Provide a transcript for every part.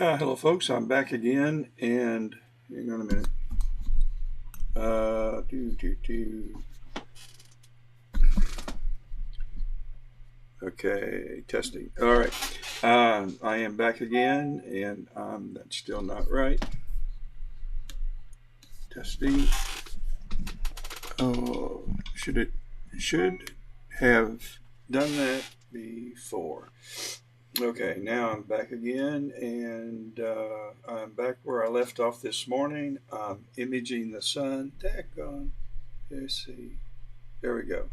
Hello, folks. I'm back again, and hang on a minute. Do do do. Okay, testing. All right. I am back again, and that's still not right. Testing. Oh, should have done that before. Okay, now I'm back again, and I'm back where I left off this morning. I'm imaging the sun. Daggone. Let's see. There we go.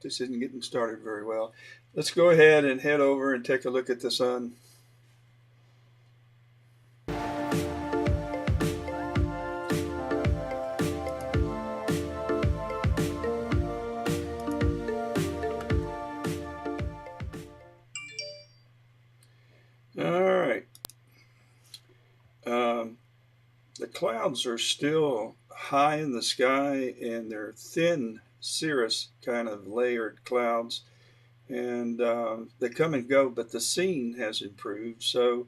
This isn't getting started very well. Let's go ahead and head over and take a look at the sun. All right. Um, the clouds are still high in the sky, and they're thin cirrus kind of layered clouds, and they come and go, but the scene has improved. So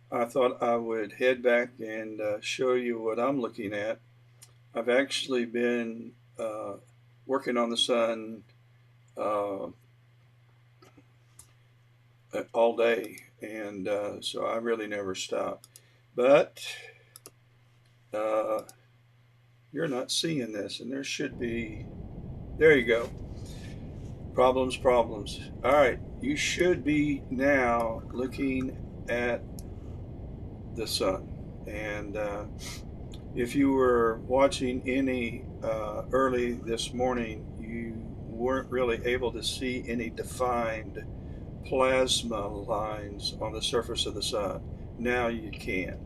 I thought I would head back and show you what I'm looking at. I've actually been working on the sun uh, all day, and so I really never stop. But uh, you're not seeing this, and there should be. There you go. Problems, problems. All right, you should be now looking at the sun, and if you were watching any early this morning, you weren't really able to see any defined plasma lines on the surface of the sun. Now you can,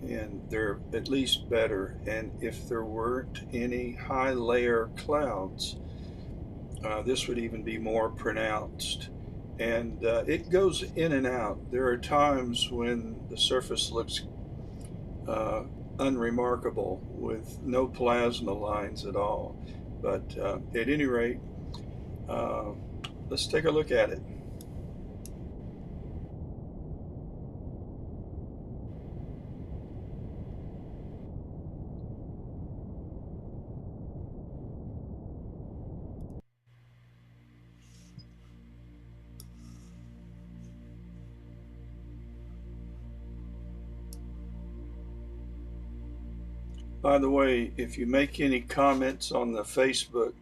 and they're at least better. And if there weren't any high layer clouds, this would even be more pronounced. And it goes in and out. There are times when the surface looks uh, unremarkable with no plasma lines at all. But at any rate, uh, let's take a look at it. By the way, if you make any comments on the Facebook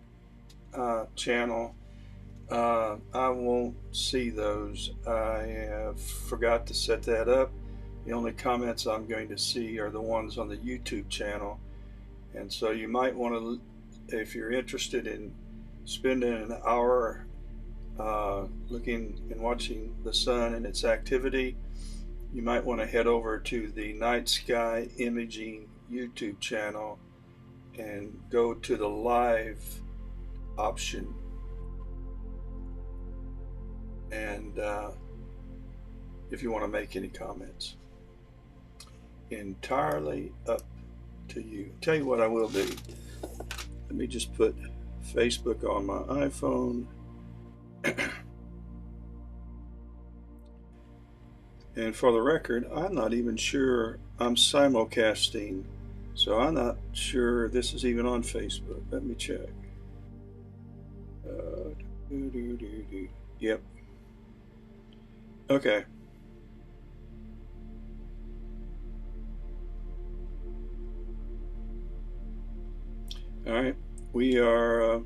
channel, I won't see those. I have forgot to set that up. The only comments I'm going to see are the ones on the YouTube channel. And so you might want to, if you're interested in spending an hour looking and watching the sun and its activity, you might want to head over to the Night Sky Imaging YouTube channel and go to the live option. And if you want to make any comments, entirely up to you. Tell you what I will do. Let me just put Facebook on my iPhone. And for the record, I'm not even sure I'm simulcasting, so I'm not sure this is even on Facebook. Let me check. Yep. Okay. All right. We are.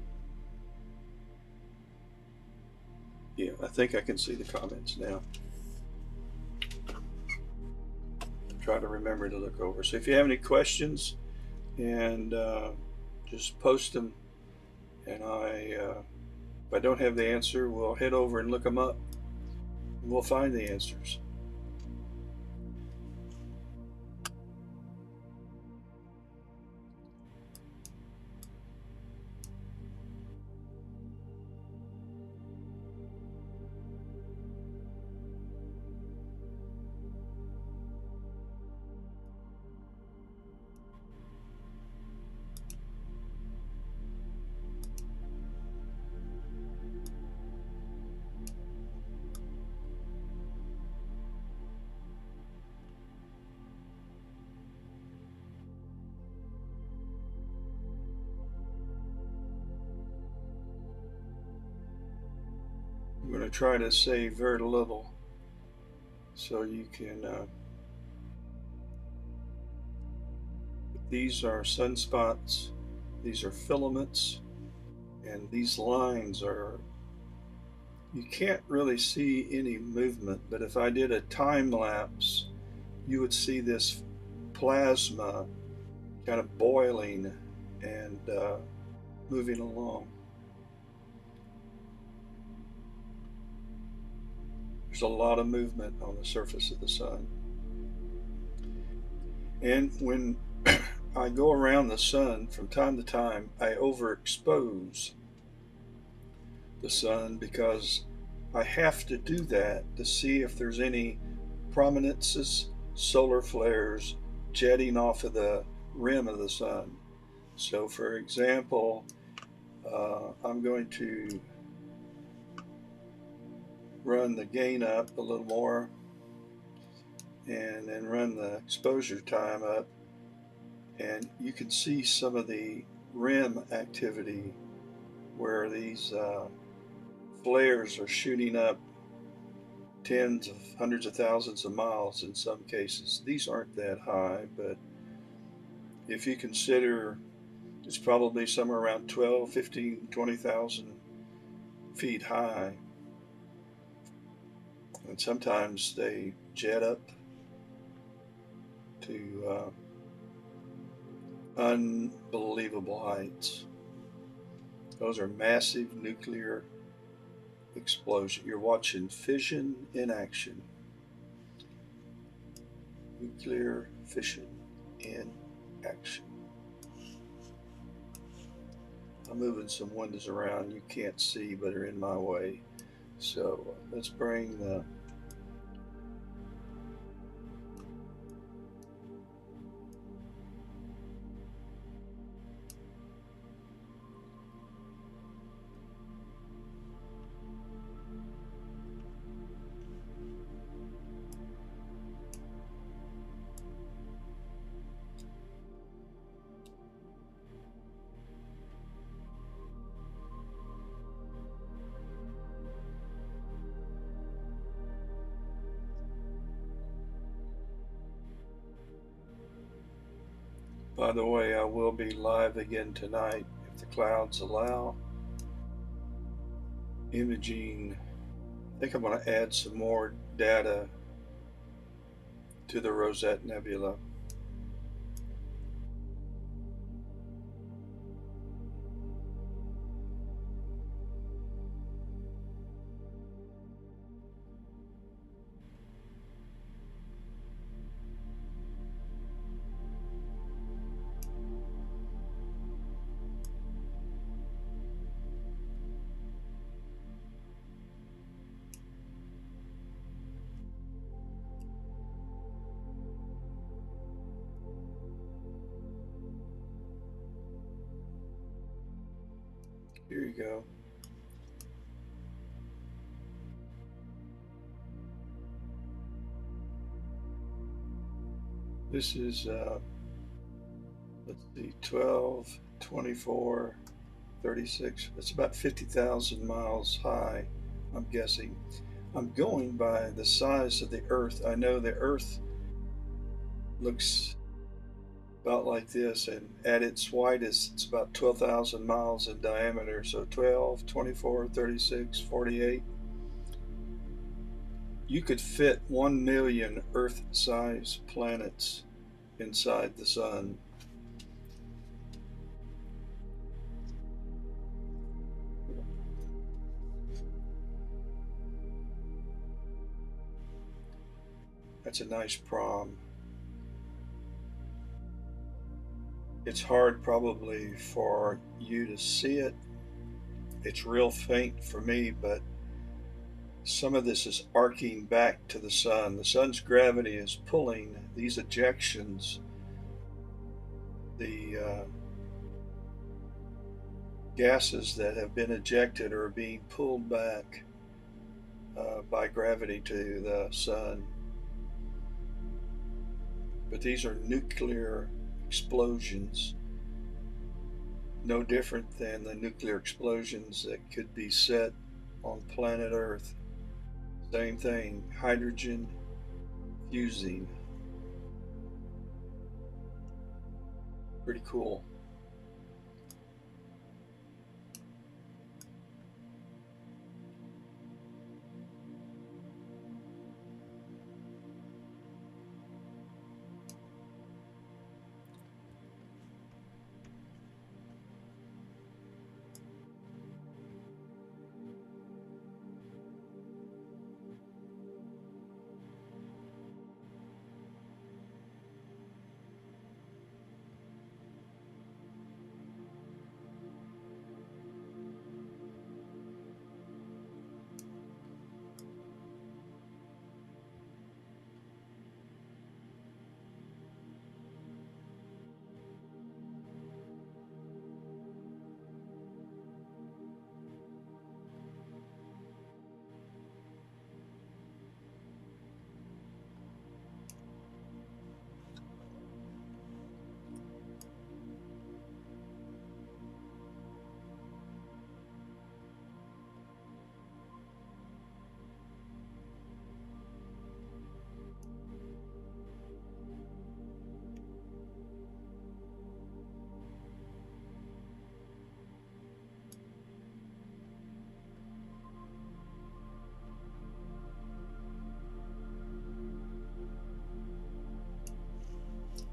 Yeah, I think I can see the comments now. Try to remember to look over. So if you have any questions, and just post them, and if I don't have the answer, we'll head over and look them up, and we'll find the answers. try to say very little so you can. These are sunspots, these are filaments, and these lines are. You can't really see any movement, but if I did a time lapse, you would see this plasma kind of boiling and moving along. There's a lot of movement on the surface of the sun. And when I go around the sun from time to time, I overexpose the sun because I have to do that to see if there's any prominences, solar flares jetting off of the rim of the sun. So, for example, I'm going to run the gain up a little more and then run the exposure time up, and you can see some of the rim activity where these flares are shooting up tens of hundreds of thousands of miles in some cases. These aren't that high, but if you consider it's probably somewhere around 12, 15, 20,000 feet high, and sometimes they jet up to unbelievable heights. Those are massive nuclear explosion. You're watching fission in action. Nuclear fission in action. I'm moving some windows around you can't see but are in my way. So let's bring the By the way, I will be live again tonight if the clouds allow. Imaging. I think I'm going to add some more data to the Rosette Nebula. Here you go. This is, let's see, 12, 24, 36. That's about 50,000 miles high, I'm guessing. I'm going by the size of the Earth. I know the Earth looks about like this, and at its widest, it's about 12,000 miles in diameter. So 12, 24, 36, 48. You could fit 1 million Earth-sized planets inside the sun. That's a nice prom. It's hard probably for you to see it. It's real faint for me, but some of this is arcing back to the sun. The sun's gravity is pulling these ejections, the gases that have been ejected are being pulled back by gravity to the sun. But these are nuclear explosions, no different than the nuclear explosions that could be set on planet Earth. Same thing, hydrogen fusing. Pretty cool.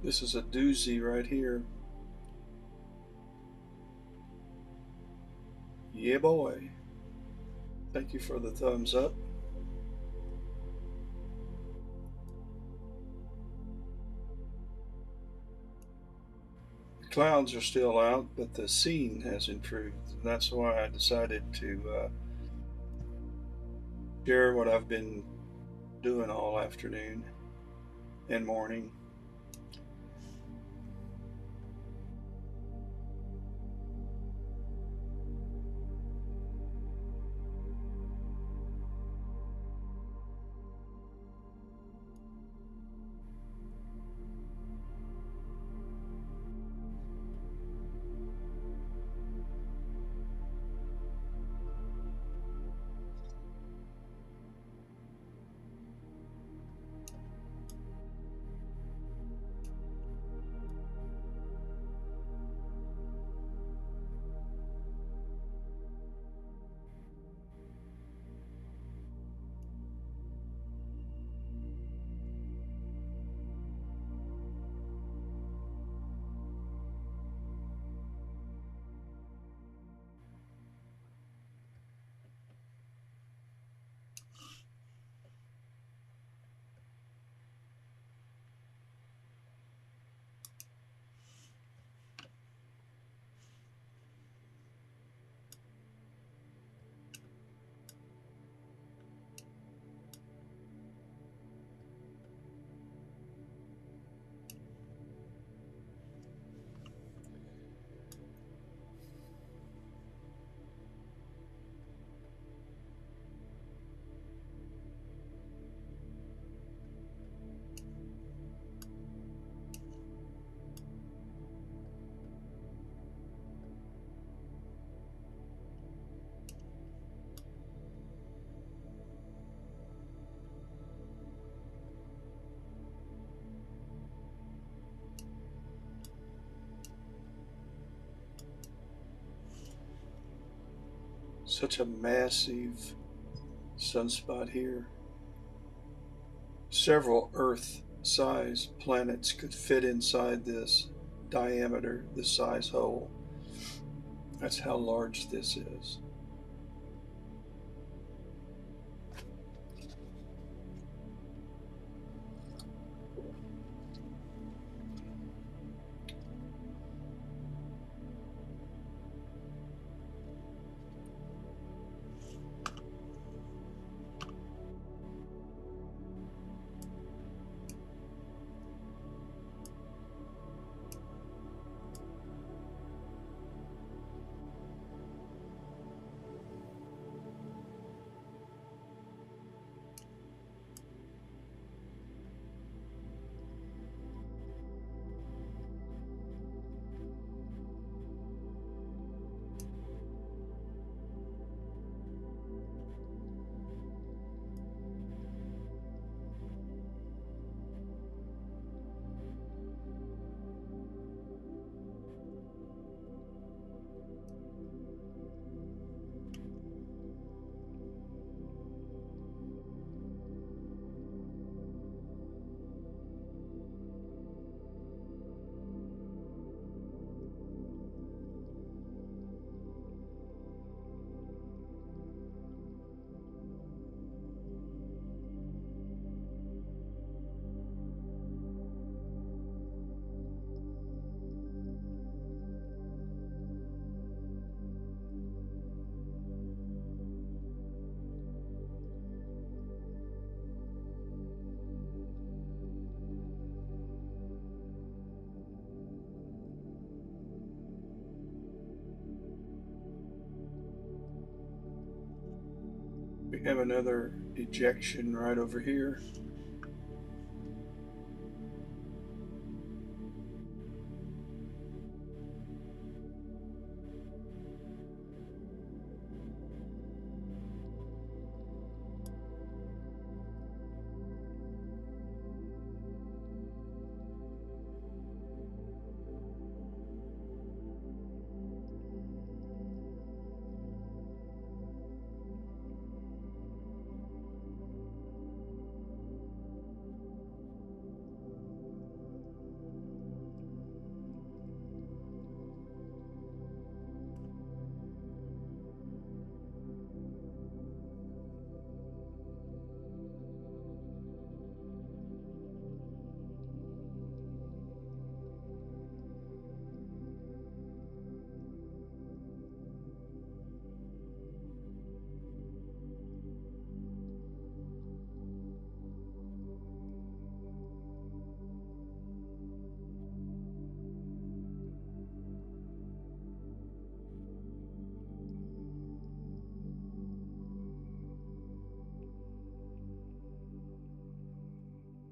This is a doozy right here. Yeah, boy. Thank you for the thumbs up. The clouds are still out, but the scene has improved. And that's why I decided to share what I've been doing all afternoon and morning. Such a massive sunspot here. Several Earth-sized planets could fit inside this diameter, this size hole. That's how large this is. We have another ejection right over here.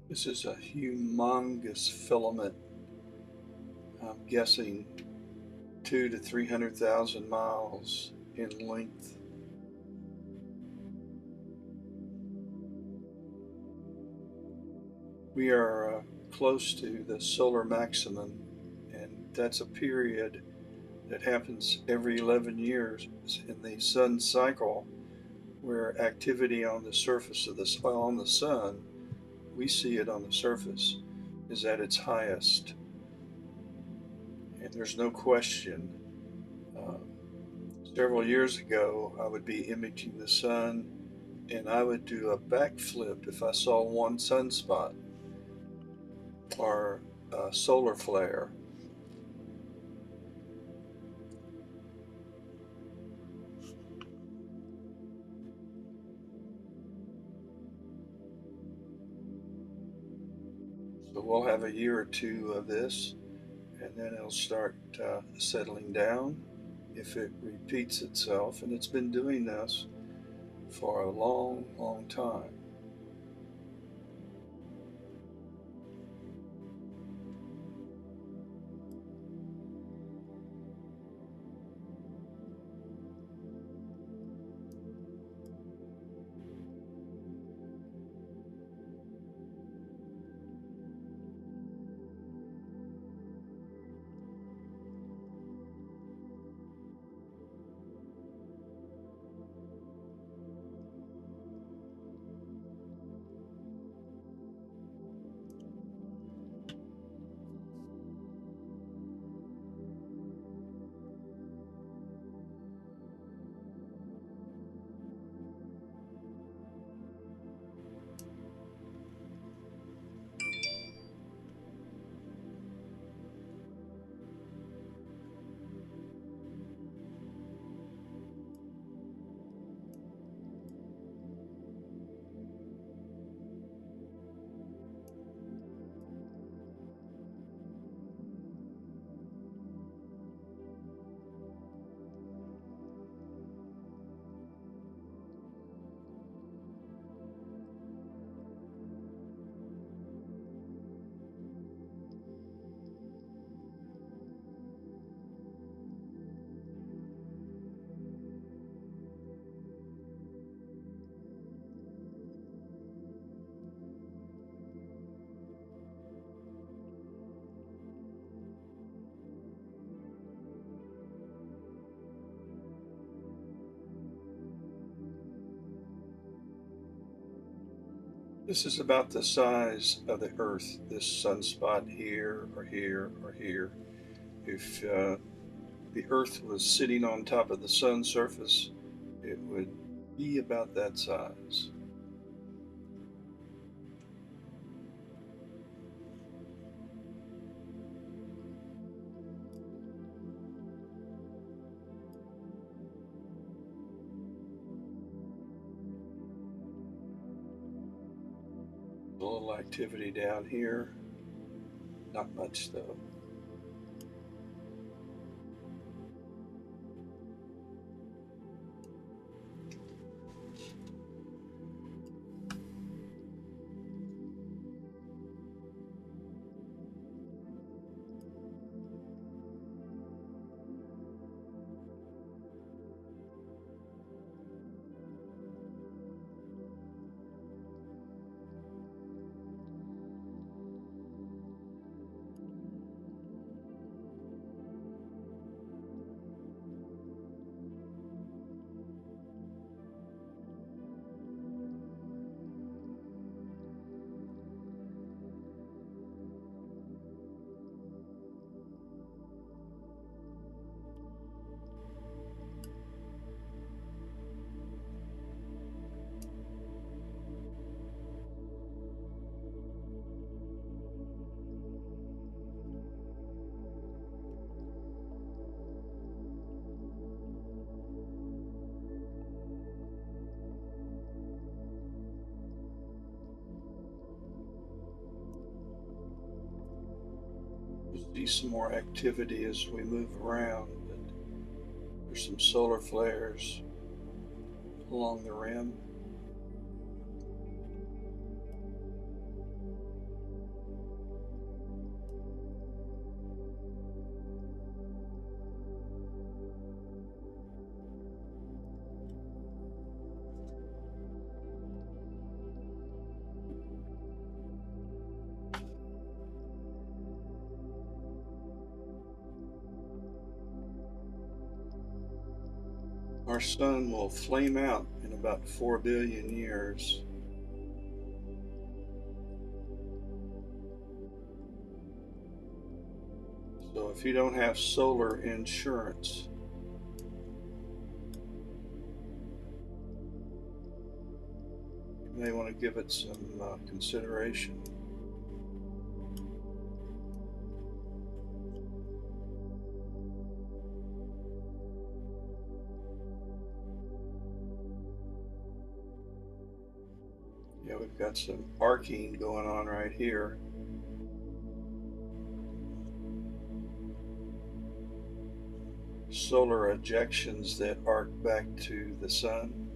This is a humongous filament. I'm guessing 2 to 300,000 miles in length. We are close to the solar maximum, and that's a period that happens every 11 years in the sun cycle, where activity on the surface of the sun, we see it on the surface, is at its highest. And there's no question. Uh, Several years ago, I would be imaging the sun, and I would do a backflip if I saw one sunspot or a solar flare. So we'll have a year or two of this, and then it'll start settling down if it repeats itself. And it's been doing this for a long, long time. This is about the size of the Earth, this sunspot here or here or here. If the Earth was sitting on top of the sun's surface, it would be about that size. A little activity down here, not much though. some more activity as we move around. But there's some solar flares along the rim. Our sun will flame out in about 4 billion years. So if you don't have solar insurance, you may want to give it some consideration. Yeah, we've got some arcing going on right here. Solar ejections that arc back to the sun.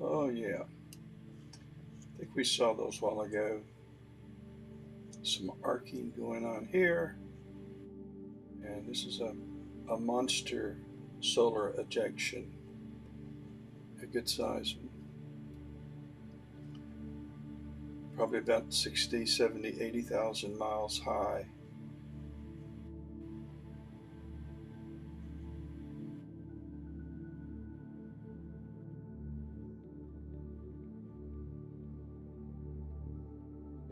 Oh yeah, I think we saw those a while ago. Some arcing going on here. And this is a monster solar ejection, a good size one. Probably about 60, 70, 80,000 miles high.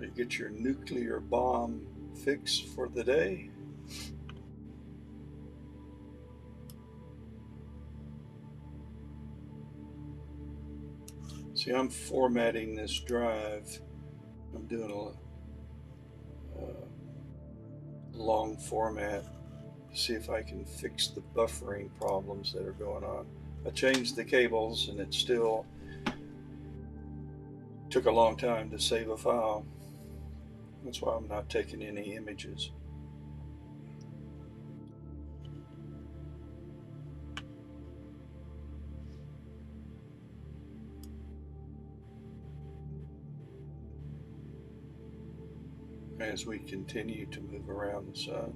You get your nuclear bomb fix for the day. See, I'm formatting this drive. I'm doing a long format to see if I can fix the buffering problems that are going on. I changed the cables and it still took a long time to save a file. That's why I'm not taking any images. As we continue to move around the sun.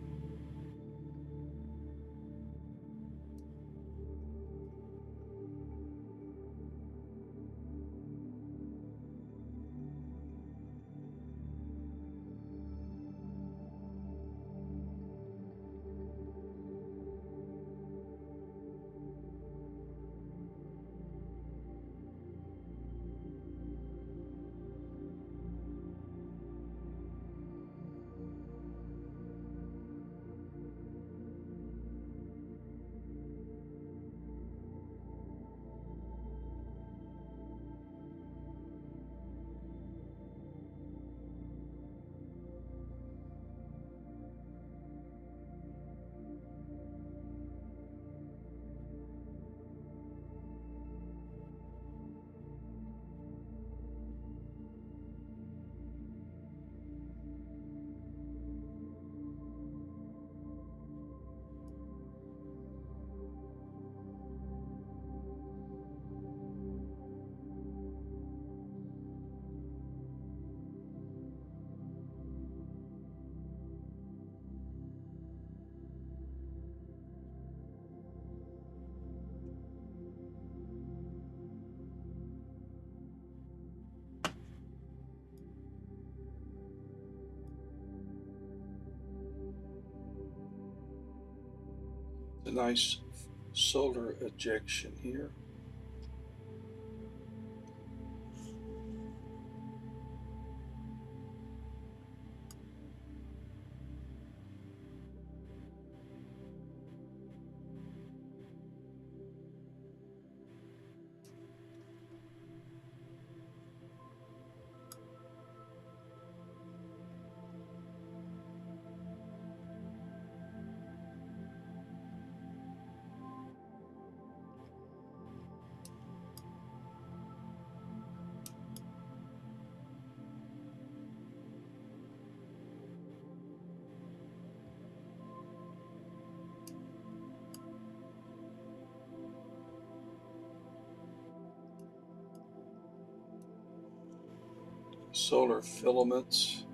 A nice solar ejection here. Solar filaments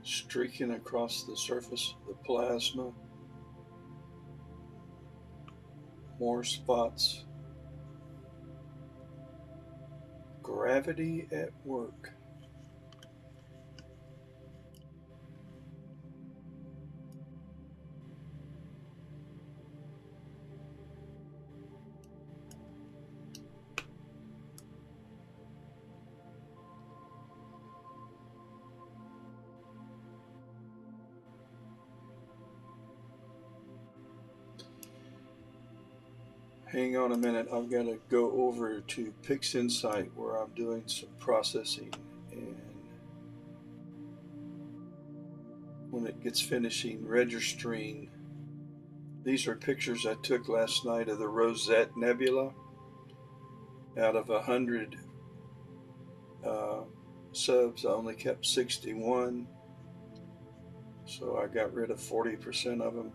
streaking across the surface of the plasma. More spots. Gravity at work. Hang on a minute, I've got to go over to PixInsight where I'm doing some processing, and when it gets finishing registering, these are pictures I took last night of the Rosette Nebula. Out of 100 subs, I only kept 61, so I got rid of 40% of them.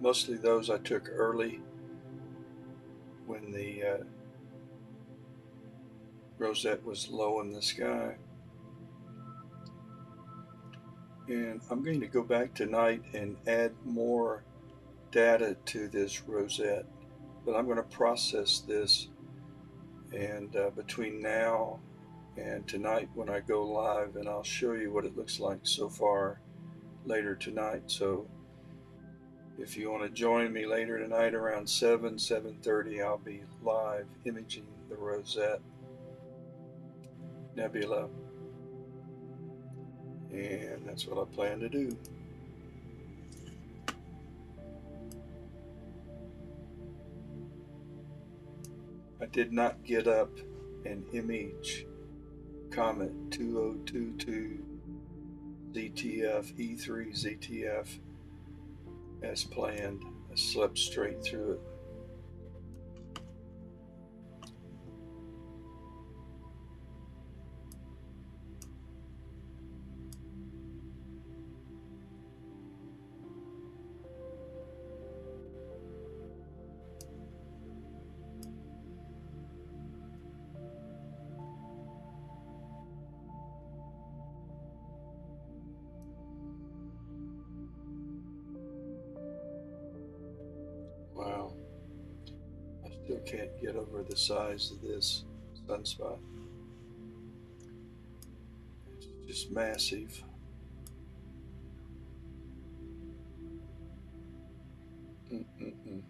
Mostly those I took early when the Rosette was low in the sky. And I'm going to go back tonight and add more data to this Rosette, but I'm going to process this, and between now and tonight when I go live, and I'll show you what it looks like so far later tonight. So if you want to join me later tonight around 7:30, I'll be live imaging the Rosette Nebula, and that's what I plan to do. I did not get up and image Comet 2022 ZTF E3 ZTF as planned. I slept straight through it. Wow, I still can't get over the size of this sunspot. It's just massive. Mm-mm-mm.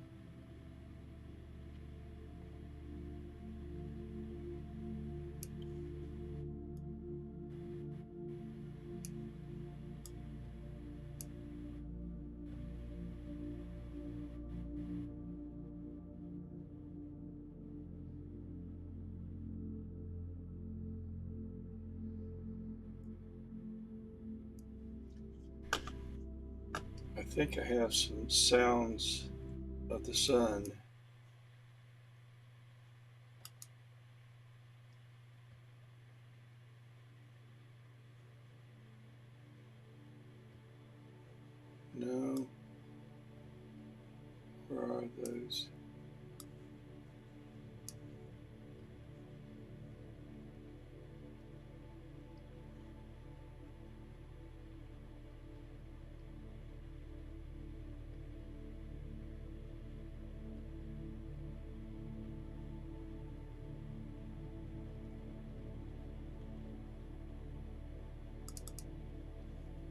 I think I have some sounds of the sun. No, where are those?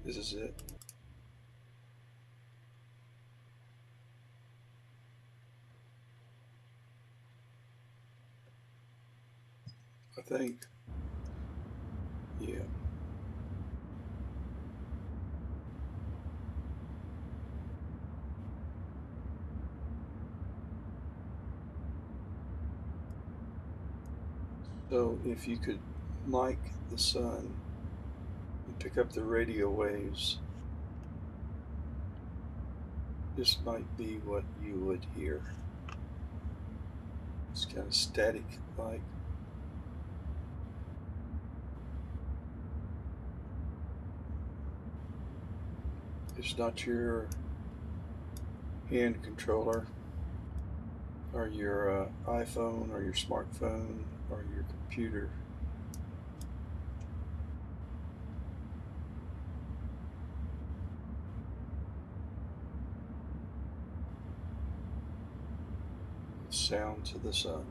This is it. think. Yeah. So if you could mic the sun and pick up the radio waves, this might be what you would hear. It's kind of static like. It's not your hand controller or your iPhone or your smartphone or your computer. Sound to the sun.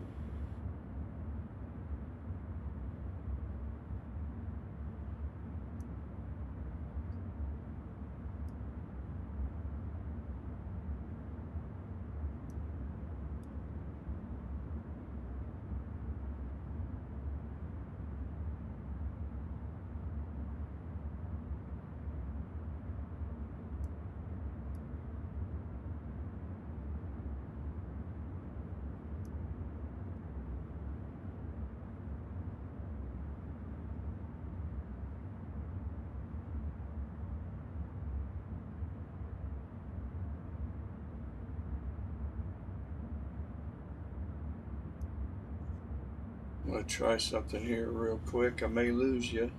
I'm going to try something here real quick. I may lose you.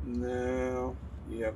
No. Yep.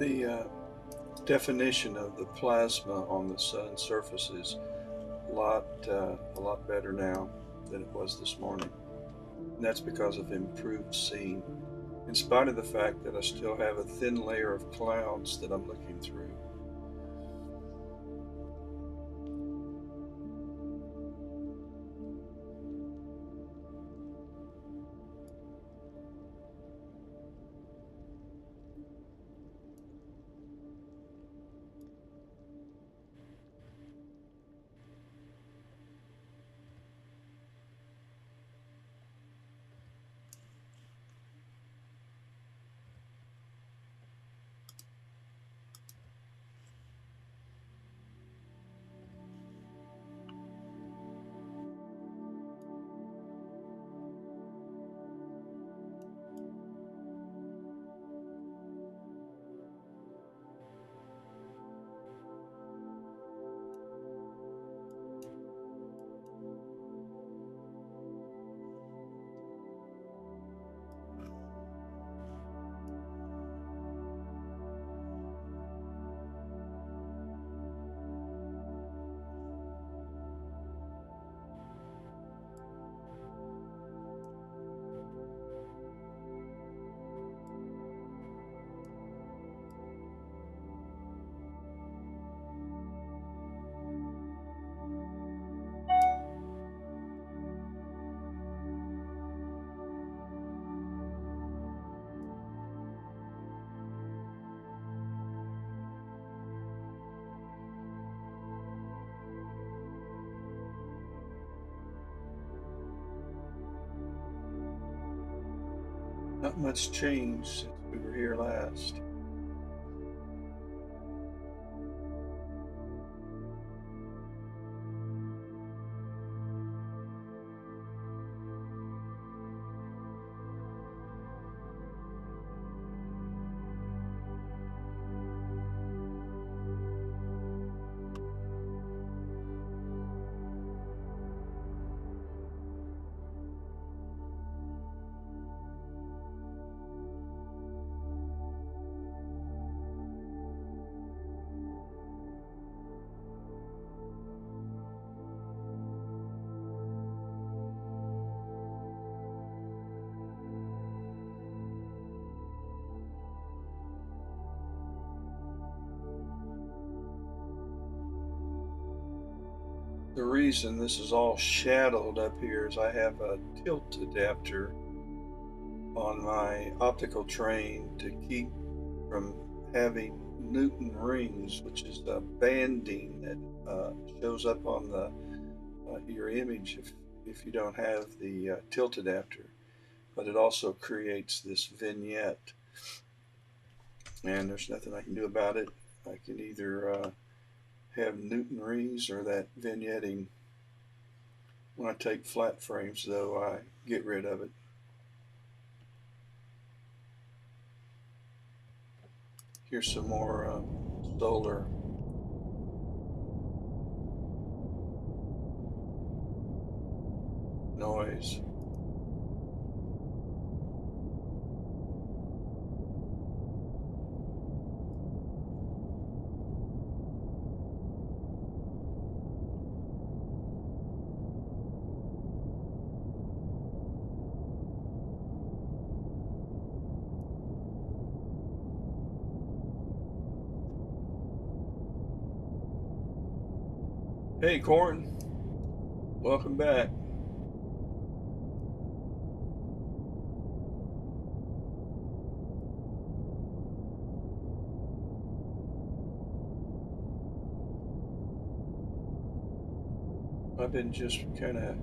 The definition of the plasma on the sun's surface is a lot better now than it was this morning. And that's because of improved seeing, in spite of the fact that I still have a thin layer of clouds that I'm looking through. Not much change since we were here last. The reason this is all shadowed up here is I have a tilt adapter on my optical train to keep from having Newton rings, which is a banding that shows up on the your image if you don't have the tilt adapter. But it also creates this vignette, and there's nothing I can do about it. I can either have Newton rings or that vignetting. When I take flat frames, though, I get rid of it. Here's some more solar noise. Hey, Corn, welcome back. I've been just kind of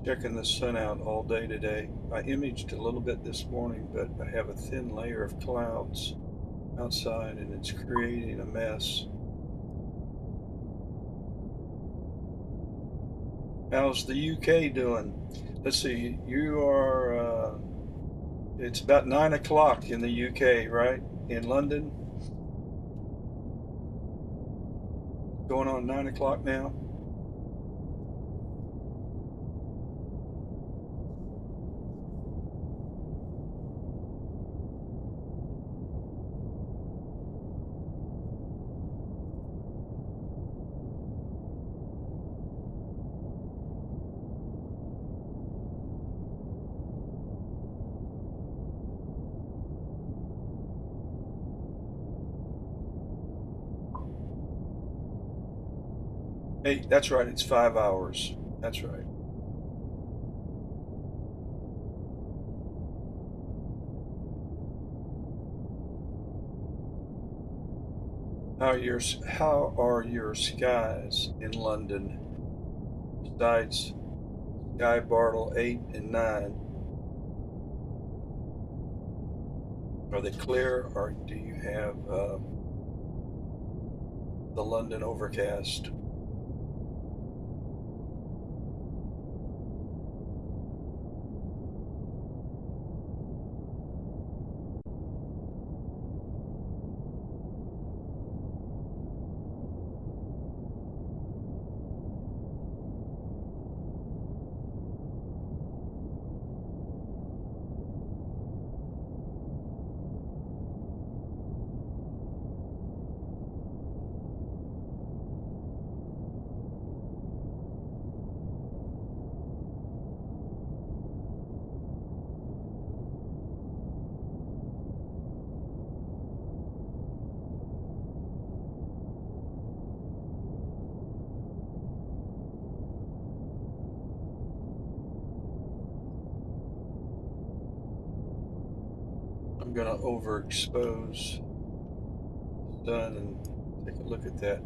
checking the sun out all day today. I imaged a little bit this morning, but I have a thin layer of clouds outside and it's creating a mess. How's the UK doing? Let's see, you are, it's about 9 o'clock in the UK, right? In London? Going on 9 o'clock now? Hey, that's right, it's 5 hours. That's right. How are your skies in London besides Sky Bartle 8 and 9? Are they clear, or do you have the London overcast? I'm going to overexpose the sun and take a look at that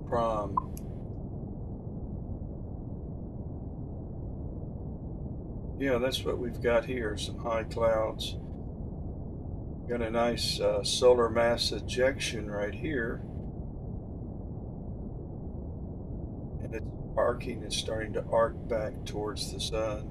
prom. Yeah, that's what we've got here, some high clouds. Got a nice solar mass ejection right here, and it's arcing, it's starting to arc back towards the sun.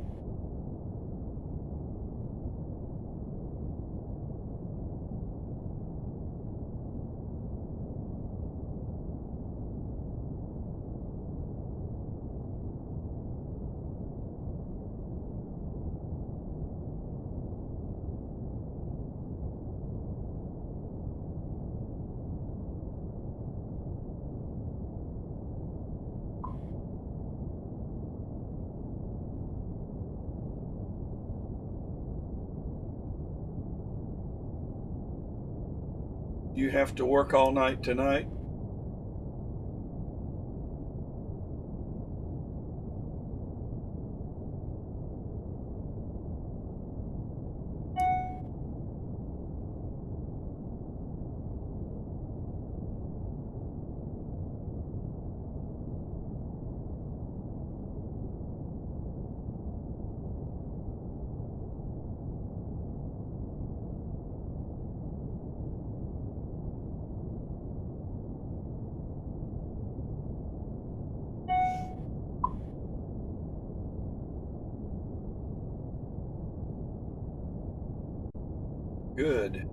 Do you have to work all night tonight? Good.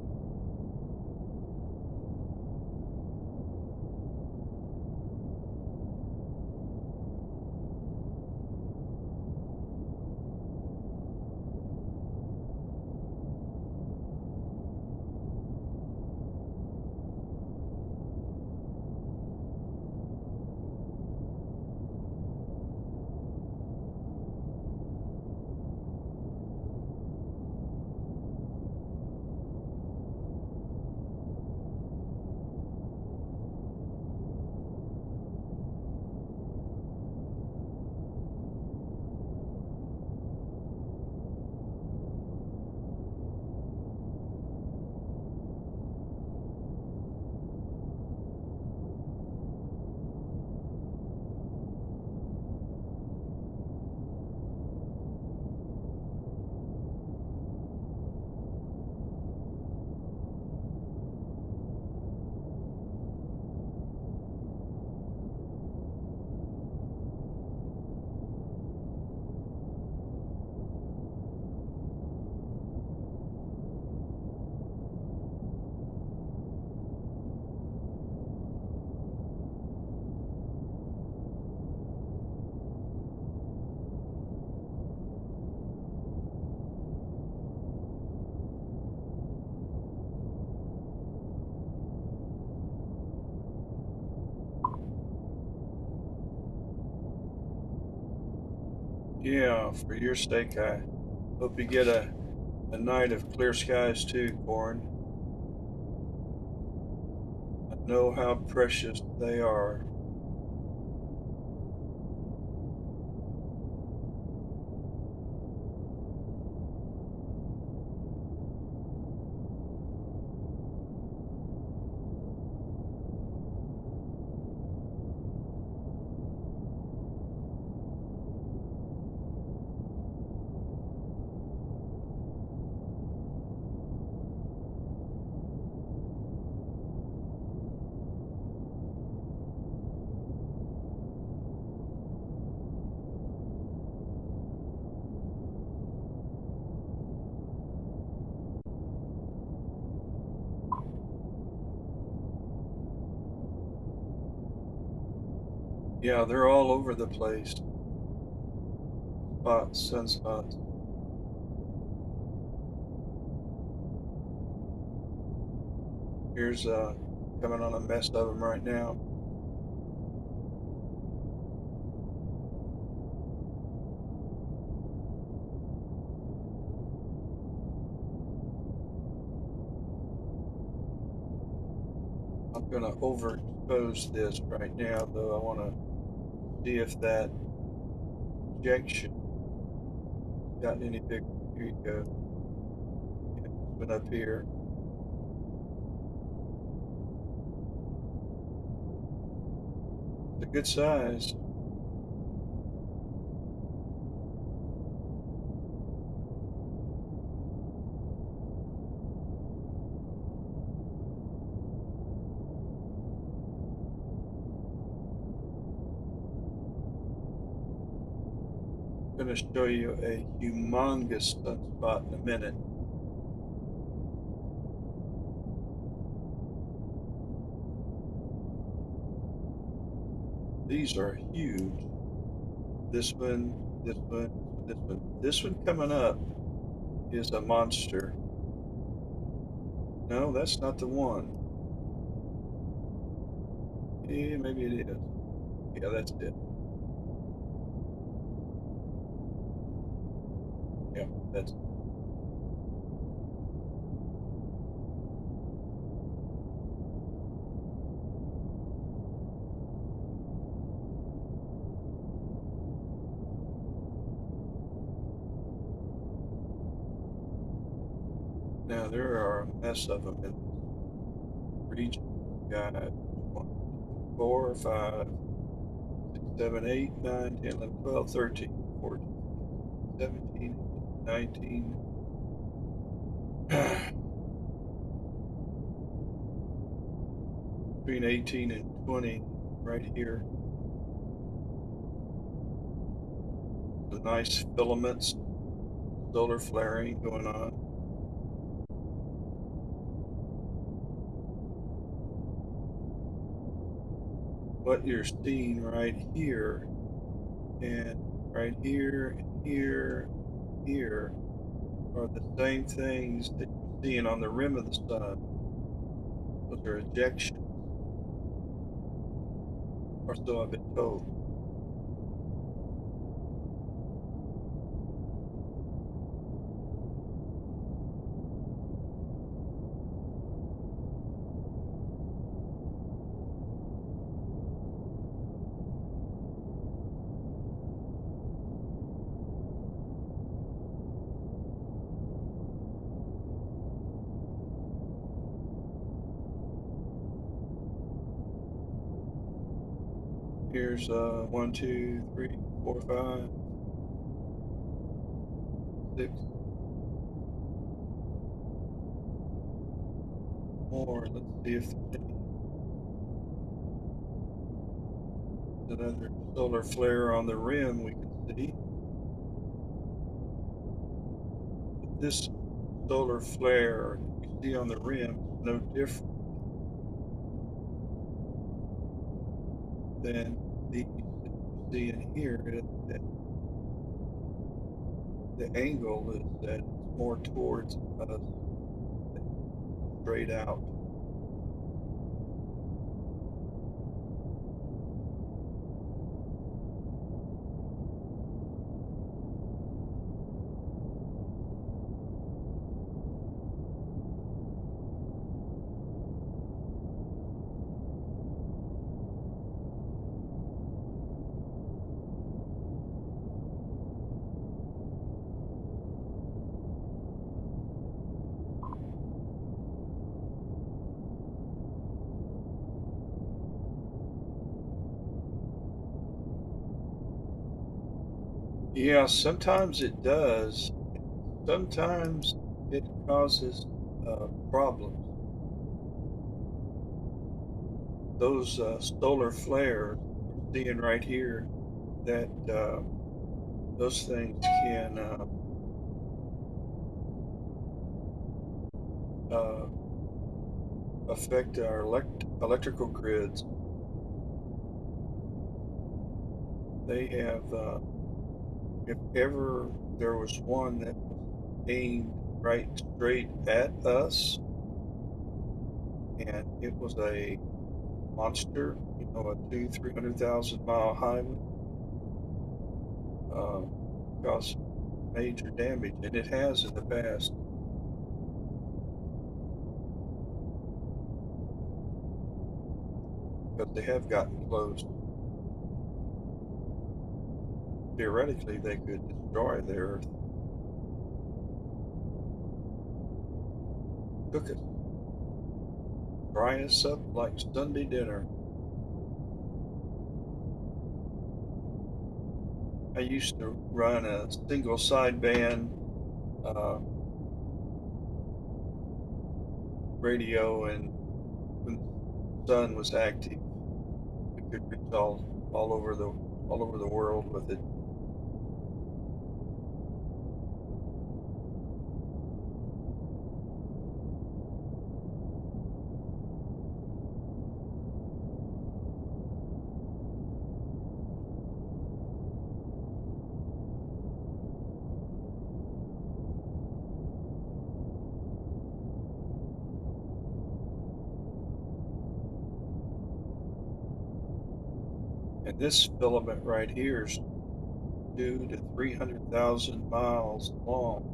Yeah, for your sake, I hope you get a night of clear skies too, Corin. I know how precious they are. Yeah, they're all over the place. Spots, sunspots. Here's coming on a mess of them right now. I'm going to overexpose this right now, though. I want to see if that projection gotten any bigger. Here you go. Yeah, this one up here. It's a good size. I'm going to show you a humongous sunspot in a minute. These are huge. This one, this one, this one. This one coming up is a monster. No, that's not the one. Yeah, maybe it is. Yeah, that's it. Yeah, that's it. Now there are a mess of them in this region. Got 1, 4, 5, 6, 7, 8, 9, 10, 11, 12, 13, 14, 17, 19. Between 18 and 20 right here. The nice filaments, solar flaring going on. What you're seeing right here and right here and here are the same things that you're seeing on the rim of the sun. Those are ejections, or so I've been told. Here's 1, 2, 3, 4, 5, 6 more. Let's see if there's another solar flare on the rim we can see. But this solar flare you see on the rim is no different than these that you see in here. The angle is that it's more towards us, straight out. Yeah, sometimes it does. Sometimes it causes problems. Those solar flares we're seeing right here, that those things can uh, affect our electrical grids. They have, if ever there was one that was aimed right straight at us, and it was a monster, a 300,000 mile highway, caused major damage, and it has in the past. But they have gotten close. Theoretically, they could destroy the Earth, cook us, fry us up like Sunday dinner. I used to run a single sideband radio, and when the sun was active, we could reach all over the world with it. And this filament right here is 200,000 to 300,000 miles long.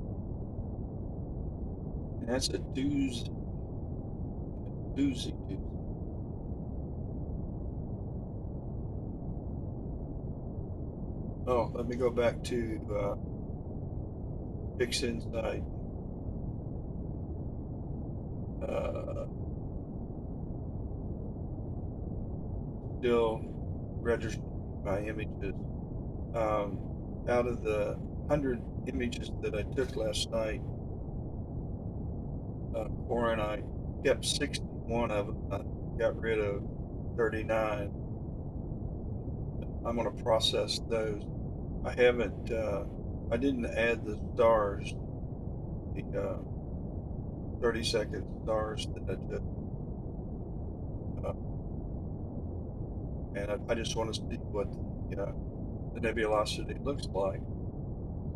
And that's a doozy. Oh, let me go back to PixInsight. Still registering my images. Out of the 100 images that I took last night, Cora and I kept 61 of them. I got rid of 39. I'm going to process those. I haven't, I didn't add the stars, the 30-second stars that I took. And I just want to see what the nebulosity looks like.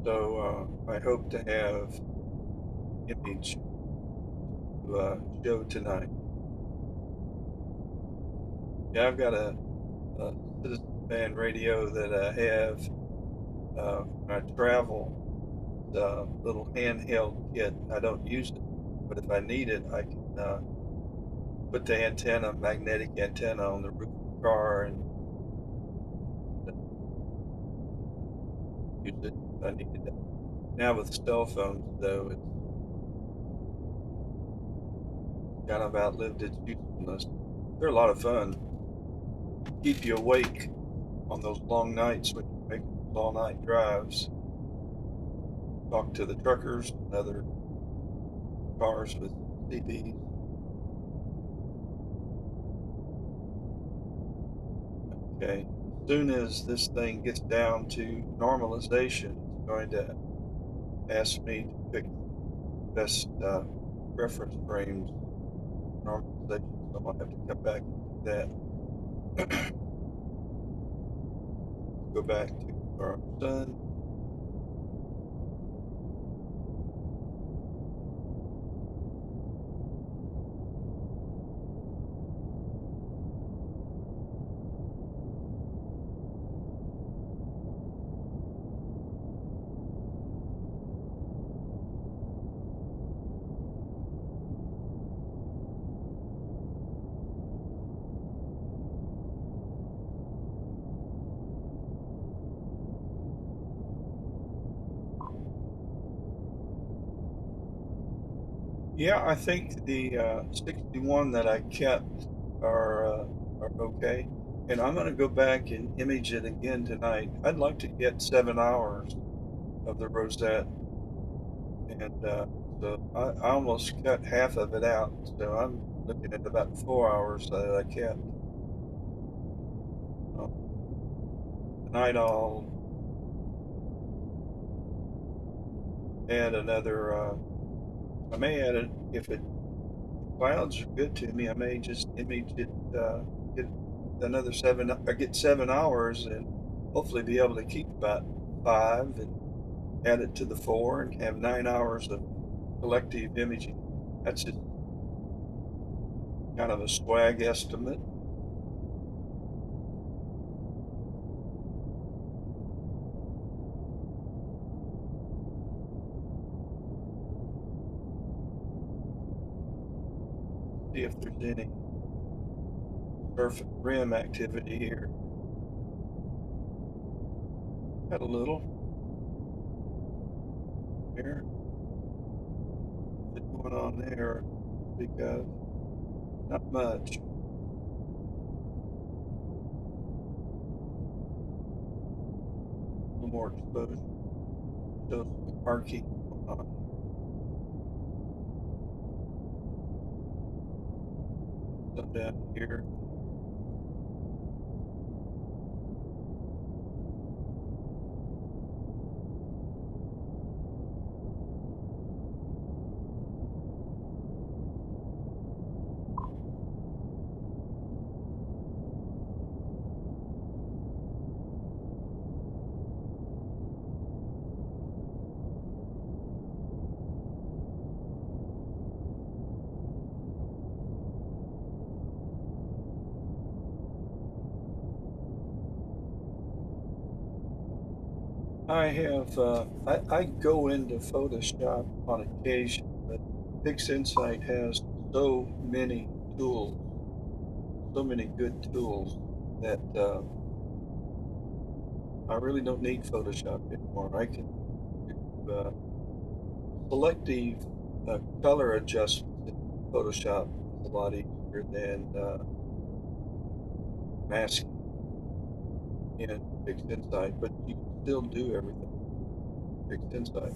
So I hope to have an image to show tonight. Yeah, I've got a citizen band radio that I have when I travel. It's a little handheld kit. I don't use it, but if I need it, I can put the antenna, magnetic antenna, on the roof of the car and use it if I need it. Now with cell phones, though, it's kind of outlived its usefulness. They're a lot of fun. Keep you awake on those long nights when you make all-night drives. Talk to the truckers and other cars with CBs. Okay, as soon as this thing gets down to normalization, it's going to ask me to pick the best reference frames for normalization, so I'll have to come back and do that. Go back to our sun. Yeah, I think the 61 that I kept are okay. And I'm going to go back and image it again tonight. I'd like to get 7 hours of the rosette. And so I almost cut half of it out. So I'm looking at about 4 hours that I kept. Tonight I'll add another, I may add it, if it clouds are good to me, I may just image it, get another 7, or get 7 hours, and hopefully be able to keep about 5 and add it to the 4 and have 9 hours of collective imaging. That's just kind of a swag estimate. See if there's any surface rim activity here. Got a little here. What's going on there? Because not much. A little more exposure. Shows some arcing going on. Some down here. I go into Photoshop on occasion, but PixInsight has so many tools, so many good tools that I really don't need Photoshop anymore. I can do selective color adjustments in Photoshop is a lot easier than masking in PixInsight, but you can still do everything in PixInsight.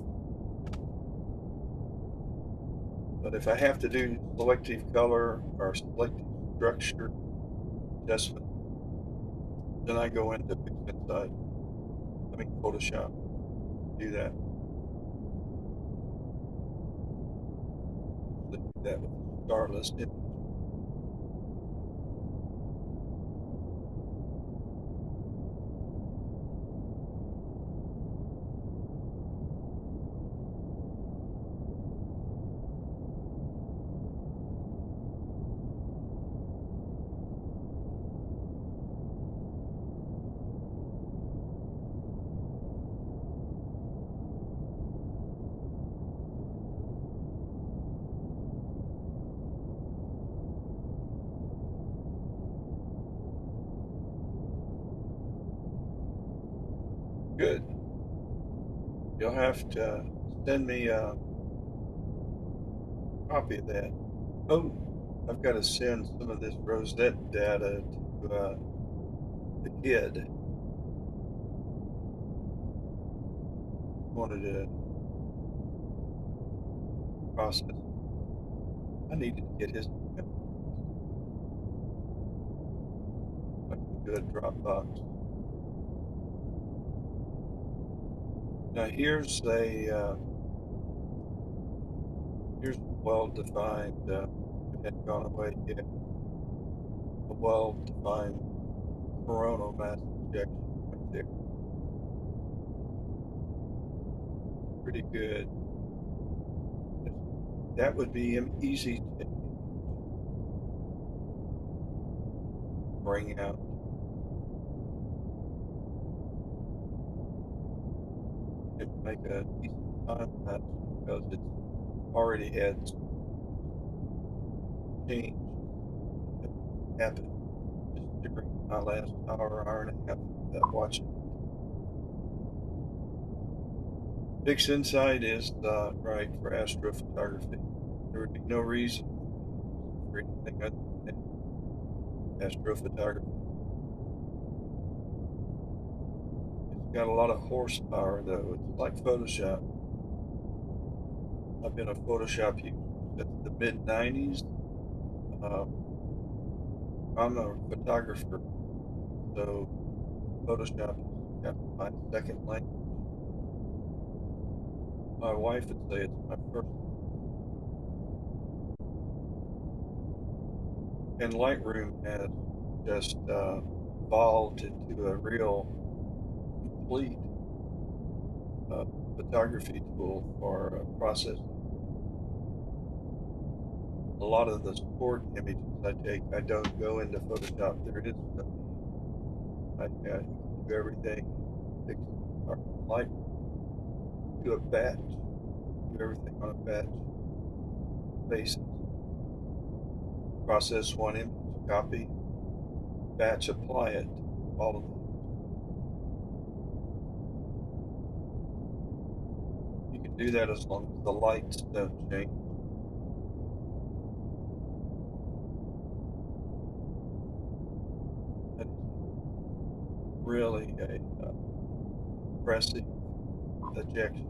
But if I have to do selective color or selective structure adjustment, then I go into Photoshop to do that. Do that with the starless image. Good. You'll have to send me a copy of that. Oh, I've got to send some of this Rosette data to the kid. Wanted to process it. I needed to get his like a good Dropbox. Now here's well-defined. It hadn't gone away yet. A well-defined coronal mass ejection right there. Pretty good. That would be easy to bring out. It make a decent time lapse because it's already had change that happened just during my last hour and a half of watching. PixInsight is right for astrophotography. There would be no reason for anything other than astrophotography. It's got a lot of horsepower though. It's like Photoshop. I've been a Photoshop user since the mid-90s. Uh, I'm a photographer, so Photoshop is kind of my second language. My wife would say it's my first. And Lightroom has just evolved into a real complete photography tool for processing. A lot of the sport images I take, I don't go into Photoshop. There is no need. I do everything, fix like do a batch, do everything on a batch basis. Process one image, copy, batch, apply it, all of them. You can do that as long as the lights don't change. That is really a impressive ejection.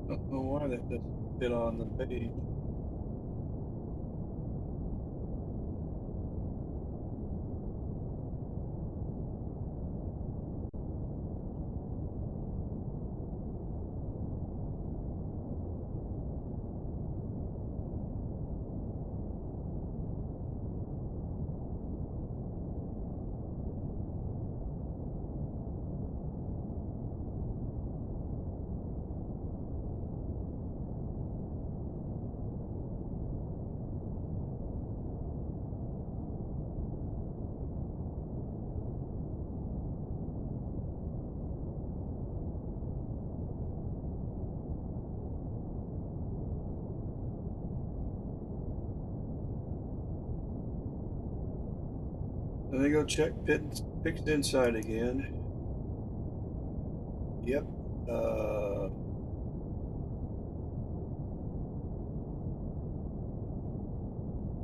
I don't know why that doesn't fit on the page. Let me go check Pixed Insight again. Yep.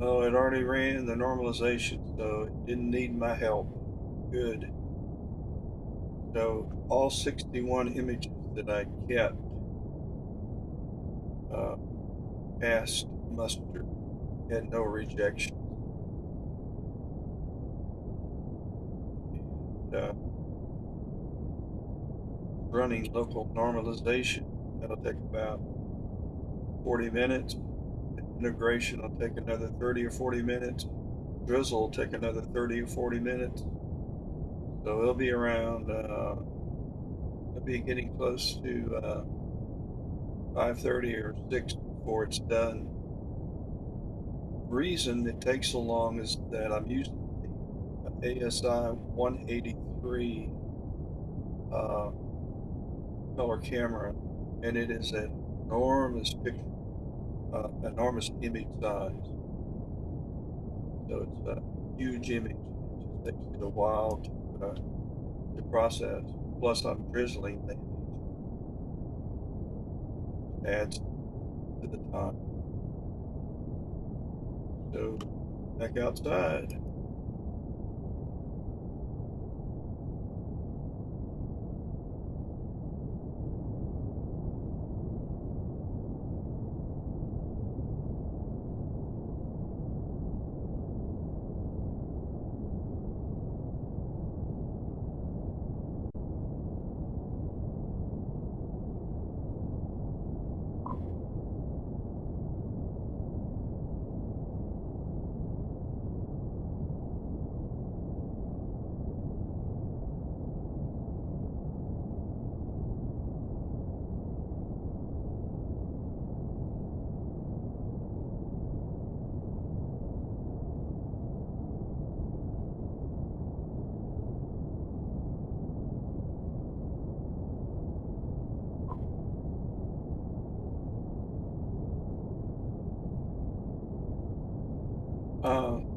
Oh, it already ran the normalization, so it didn't need my help. Good. So all 61 images that I kept passed muster, had no rejection. And, running local normalization, that'll take about 40 minutes. Integration will take another 30 or 40 minutes. Drizzle will take another 30 or 40 minutes. So it'll be around, it'll be getting close to 5:30 or 6 before it's done. The reason it takes so long is that I'm using the ASI 183 color camera, and it is an enormous picture, enormous image size. So it's a huge image. It just takes it a while to process. Plus, I'm drizzling the image. Adds to the time. So back outside.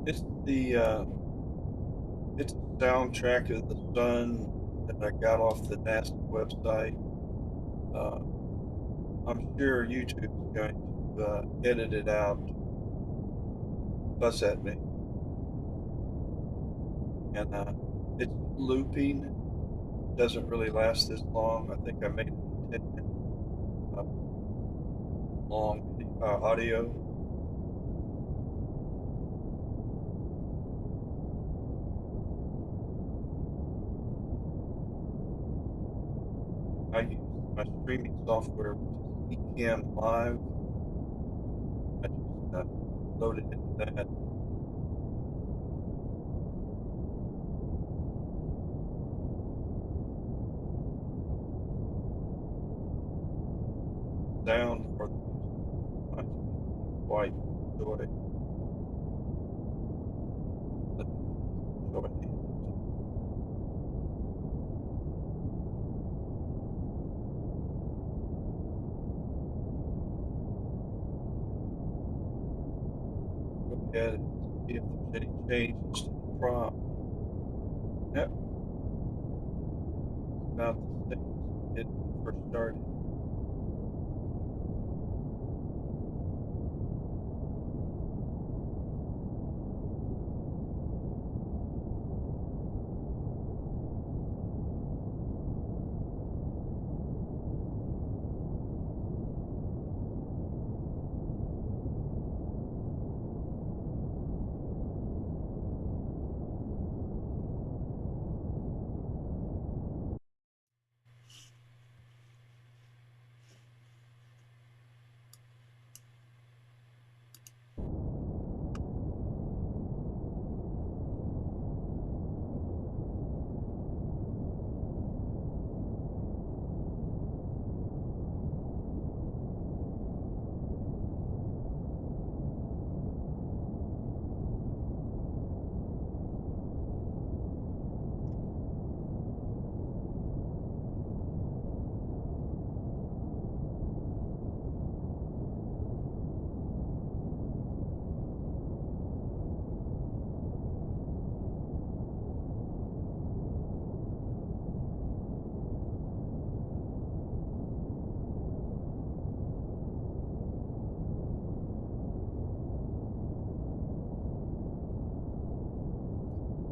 It's the it's the soundtrack of the sun that I got off the NASA website. Uh, I'm sure YouTube's going to edit it out, fuss at me, and it's looping. Doesn't really last this long. I think I made it 10-minute uh, long audio. I use my streaming software, which is Ecamm Live. I just loaded into that. Sound for the music reminds me of quite enjoy. Let me enjoy the image. Go ahead and see if there's any changes to the prompt. Yep, it's about the same as it did when it first started.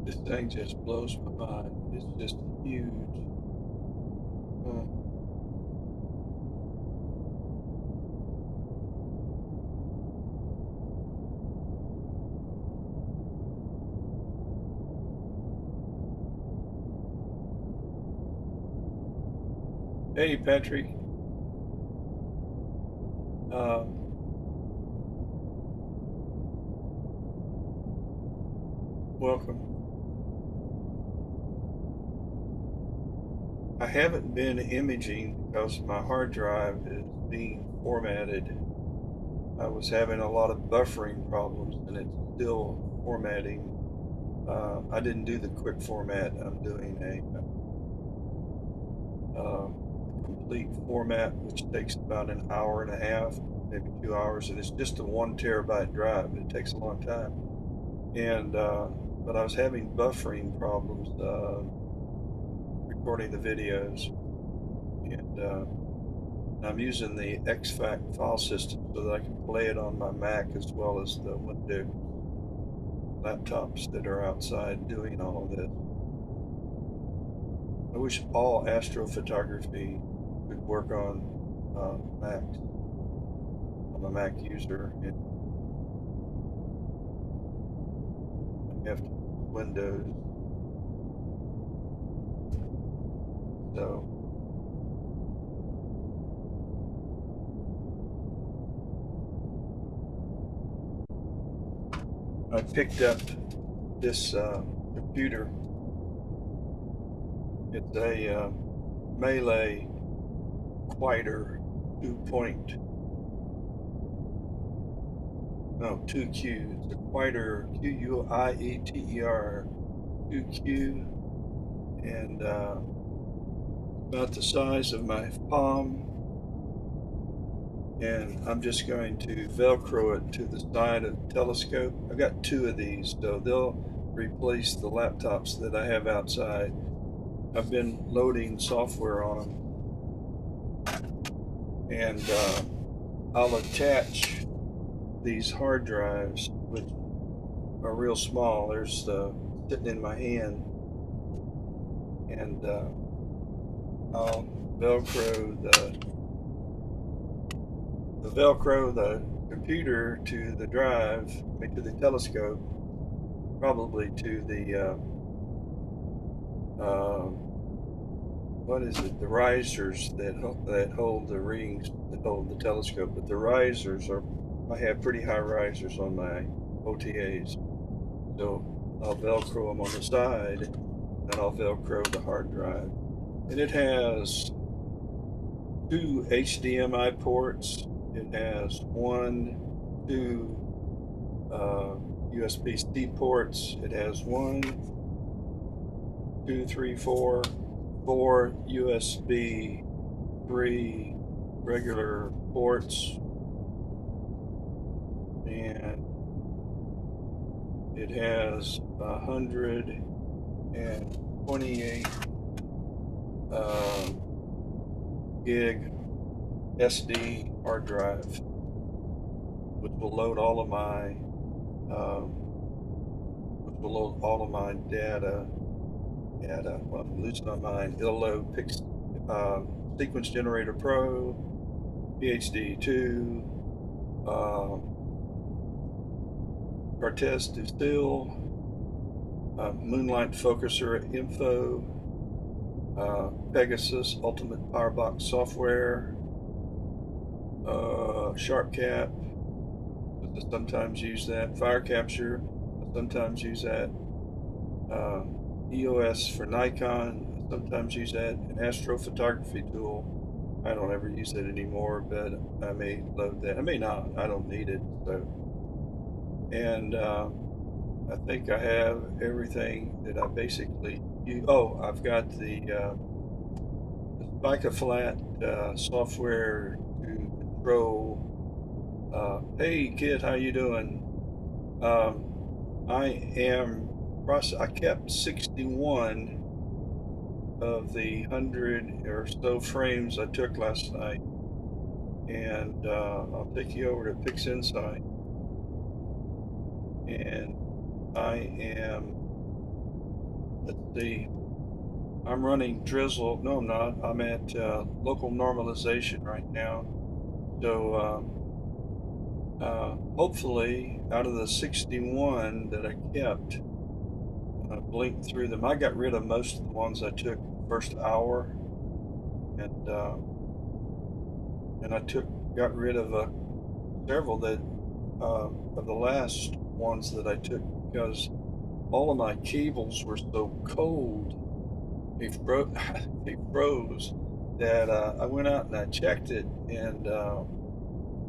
This thing just blows my mind. It's just huge. Uh, Hey, Patrick. Welcome. I haven't been imaging because my hard drive is being formatted. I was having a lot of buffering problems and it's still formatting. I didn't do the quick format. I'm doing a complete format, which takes about an hour and a half, maybe 2 hours, and it's just a 1 terabyte drive. It takes a long time. And but I was having buffering problems recording the videos, and I'm using the exFAC file system so that I can play it on my Mac as well as the Windows laptops that are outside doing all of this. I wish all astrophotography could work on Macs. I'm a Mac user and I have to use Windows. So I picked up this computer. It's a Melee Quieter 2Q. It's a Quieter Quieter 2Q, and about the size of my palm. and I'm just going to Velcro it to the side of the telescope. I've got two of these, so they'll replace the laptops that I have outside. I've been loading software on them, and I'll attach these hard drives, which are real small. There's sitting in my hand, and I'll Velcro the computer to the drive, to the telescope, probably to the what is it? The risers that hold the rings that hold the telescope. But the risers are, I have pretty high risers on my OTAs, so I'll Velcro them on the side, and I'll Velcro the hard drive. And it has two HDMI ports. It has two USB-C ports. It has four USB 3 regular ports, and it has 128 gig SD hard drive, which will load all of my data. Well, I'm losing my mind. It'll load Sequence Generator Pro, PhD2, Cortez Distill, Moonlight Focuser Info, Pegasus Ultimate Powerbox Software, SharpCap. I sometimes use that. Fire Capture. I sometimes use that. EOS for Nikon. I sometimes use that. An astrophotography tool. I don't ever use it anymore, but I may load that. I may not. I don't need it. So, and I think I have everything that I basically use. Oh, I've got the SpicaFlat software to control. Hey kid, how you doing? I kept 61 of the 100 or so frames I took last night, and I'll take you over to PixInsight, and let's see, I'm running Drizzle. No, I'm not. I'm at local normalization right now. So hopefully, out of the 61 that I kept, when I blinked through them, I got rid of most of the ones I took the first hour, and I got rid of several that of the last ones that I took, because all of my cables were so cold. They froze that I went out and I checked it, and I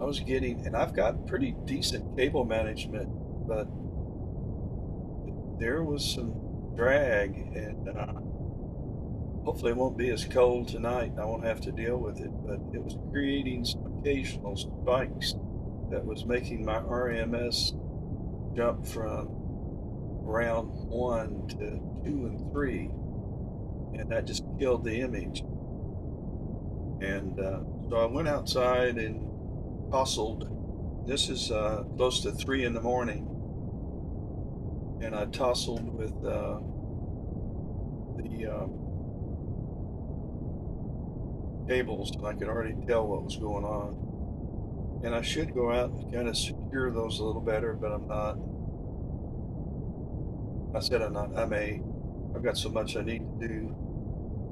was getting, and I've got pretty decent cable management, but there was some drag, and hopefully it won't be as cold tonight and I won't have to deal with it, but it was creating some occasional spikes that was making my RMS jump from round 1 to 2 and 3, and that just killed the image. And so I went outside and tousled. This is close to 3 in the morning, and I tousled with the cables, and I could already tell what was going on. And I should go out and kind of secure those a little better, but I'm not. I said I'm not. I've got so much I need to do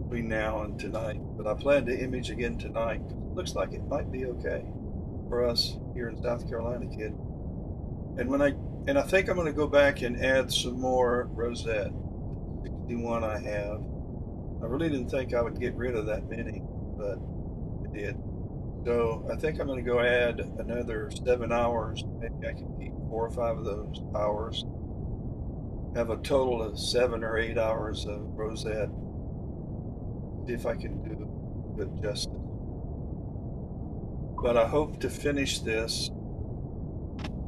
between now and tonight, but I plan to image again tonight. It looks like it might be okay for us here in South Carolina, kid. And I think I'm going to go back and add some more rosette. 61 I have. I really didn't think I would get rid of that many, but I did. So I think I'm going to go add another 7 hours. Maybe I can keep 4 or 5 of those hours. Have a total of 7 or 8 hours of rosette. See if I can do good justice. but I hope to finish this.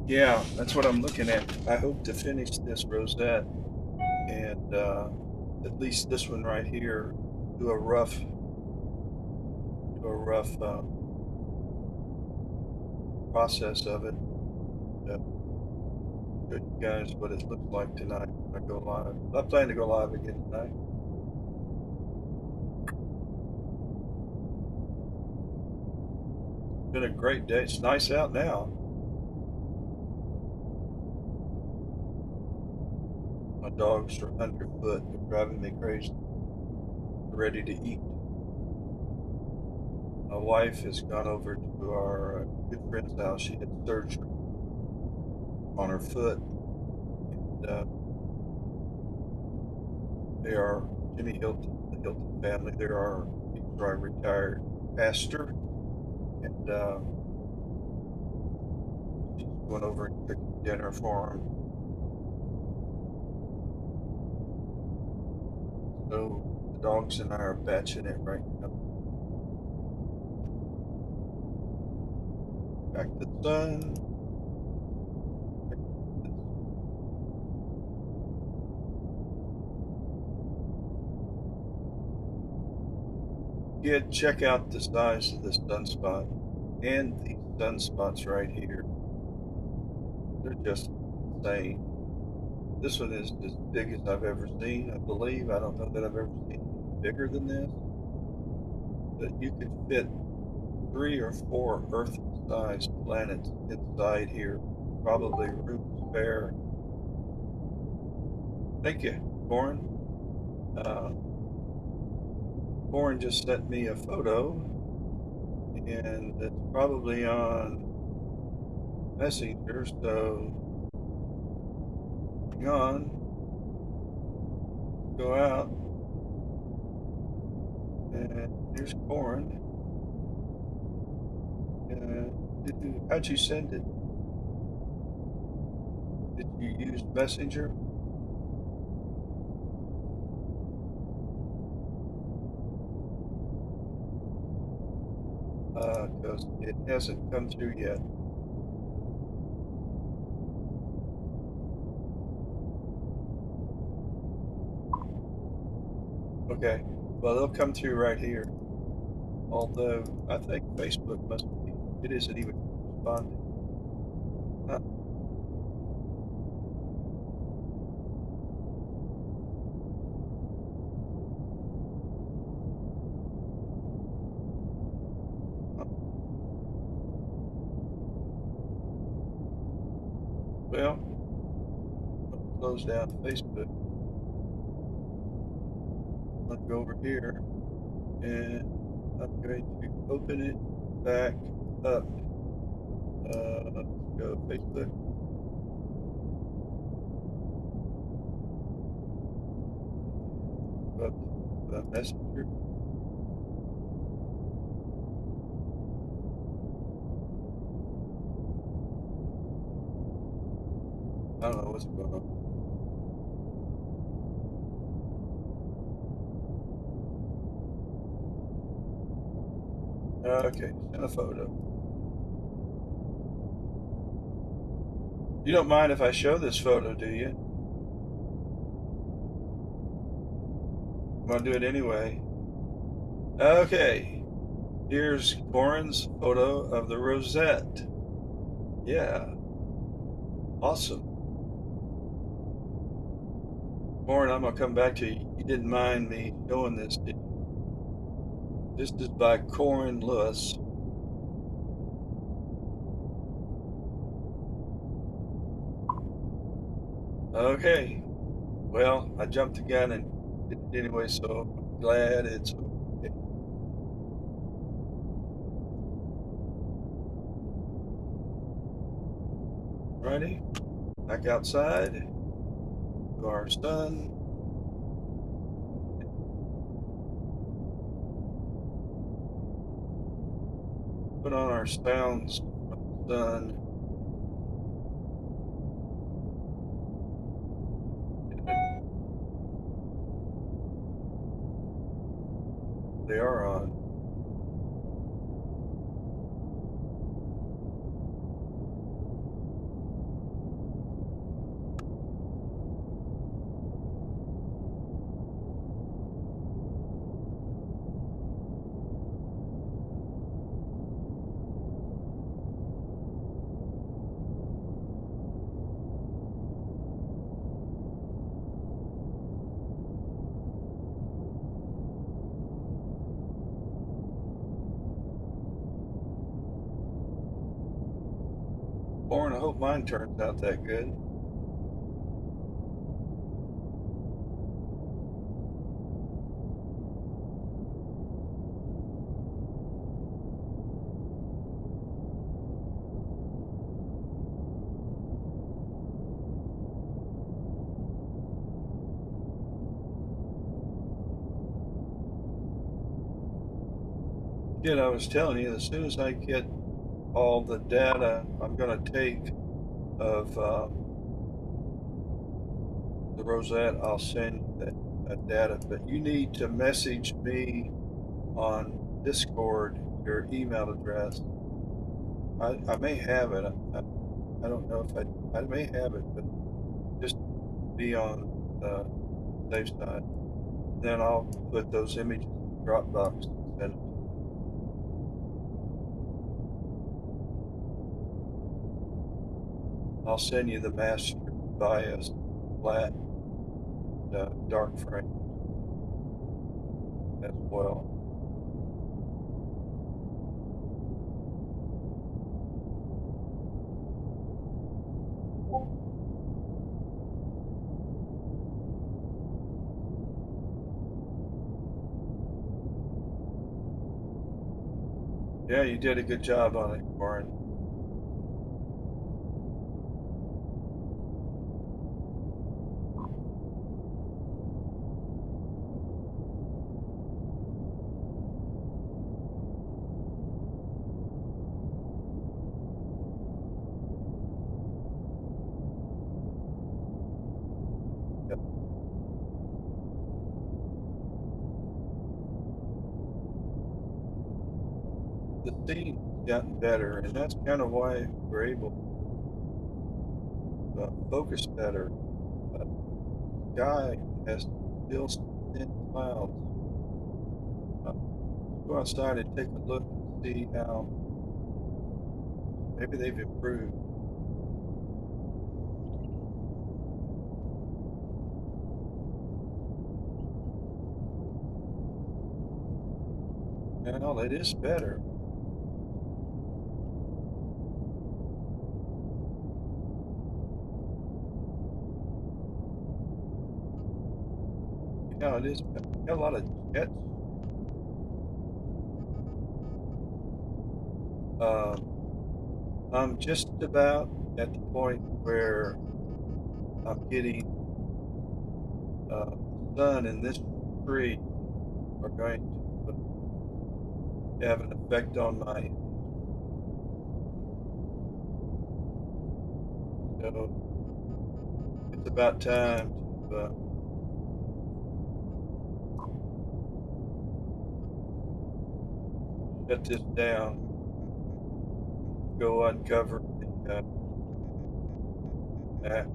Yeah, that's what I'm looking at. I hope to finish this rosette and at least this one right here, do a rough process of it. Show you guys what it looks like tonight when I go live. I plan to go live again tonight. It's been a great day. It's nice out now. My dogs are underfoot. They're driving me crazy. They're ready to eat. My wife has gone over to our good friend's house. She had surgery on her foot. And they are Jimmy Hilton, the Hilton family. They are, he's our retired pastor. And she's going over and cooking dinner for him. So the dogs and I are batching it right now. Back to the sun. Yeah, check out the size of this sunspot and these sunspots right here. They're just insane. This one is as big as I've ever seen, I believe. I don't know that I've ever seen anything bigger than this. But you could fit 3 or 4 Earth-sized planets inside here. Probably room to spare. Thank you, Corin. Corin just sent me a photo, and it's probably on Messenger, so hang on. Go out, and here's Corin. How'd you send it? Did you use Messenger? Because it hasn't come through yet. Okay, well, they'll come through right here. Although I think Facebook must be, it isn't even responding. Huh. Well, I'll close down Facebook. I'll go over here and I'm going to open it back up. Let's go Facebook. Go up to Messenger. I don't know what's going on. Okay, send a photo. You don't mind if I show this photo, do you? I'm gonna do it anyway. Okay, here's Corin's photo of the rosette. Yeah, awesome. Corin, I'm gonna come back to you. You didn't mind me showing this, did you? This is by Corin Lewis. Okay, well, I jumped the gun and did it anyway, so I'm glad it's okay. Righty, back outside to our sun. Put on our sounds from the sun. They are on. Lauren, I hope mine turns out that good. Kid, I was telling you, as soon as I get all the data I'm going to take of the Rosette, I'll send you that data. But you need to message me on Discord your email address. I may have it. I don't know if I may have it, but just be on the safe side. Then I'll put those images in Dropbox and send them. I'll send you the master bias flat dark frame as well. Yeah, you did a good job on it, Warren. Yep. The scene's gotten better, and that's kind of why we're able to focus better. The sky has still some thin clouds. Go outside and take a look and see how maybe they've improved. Well, it is better. Yeah, it is better. Got a lot of jets. I'm just about at the point where I'm getting the sun and this tree are going to have an effect on my image. So it's about time to shut this down, go uncover the map.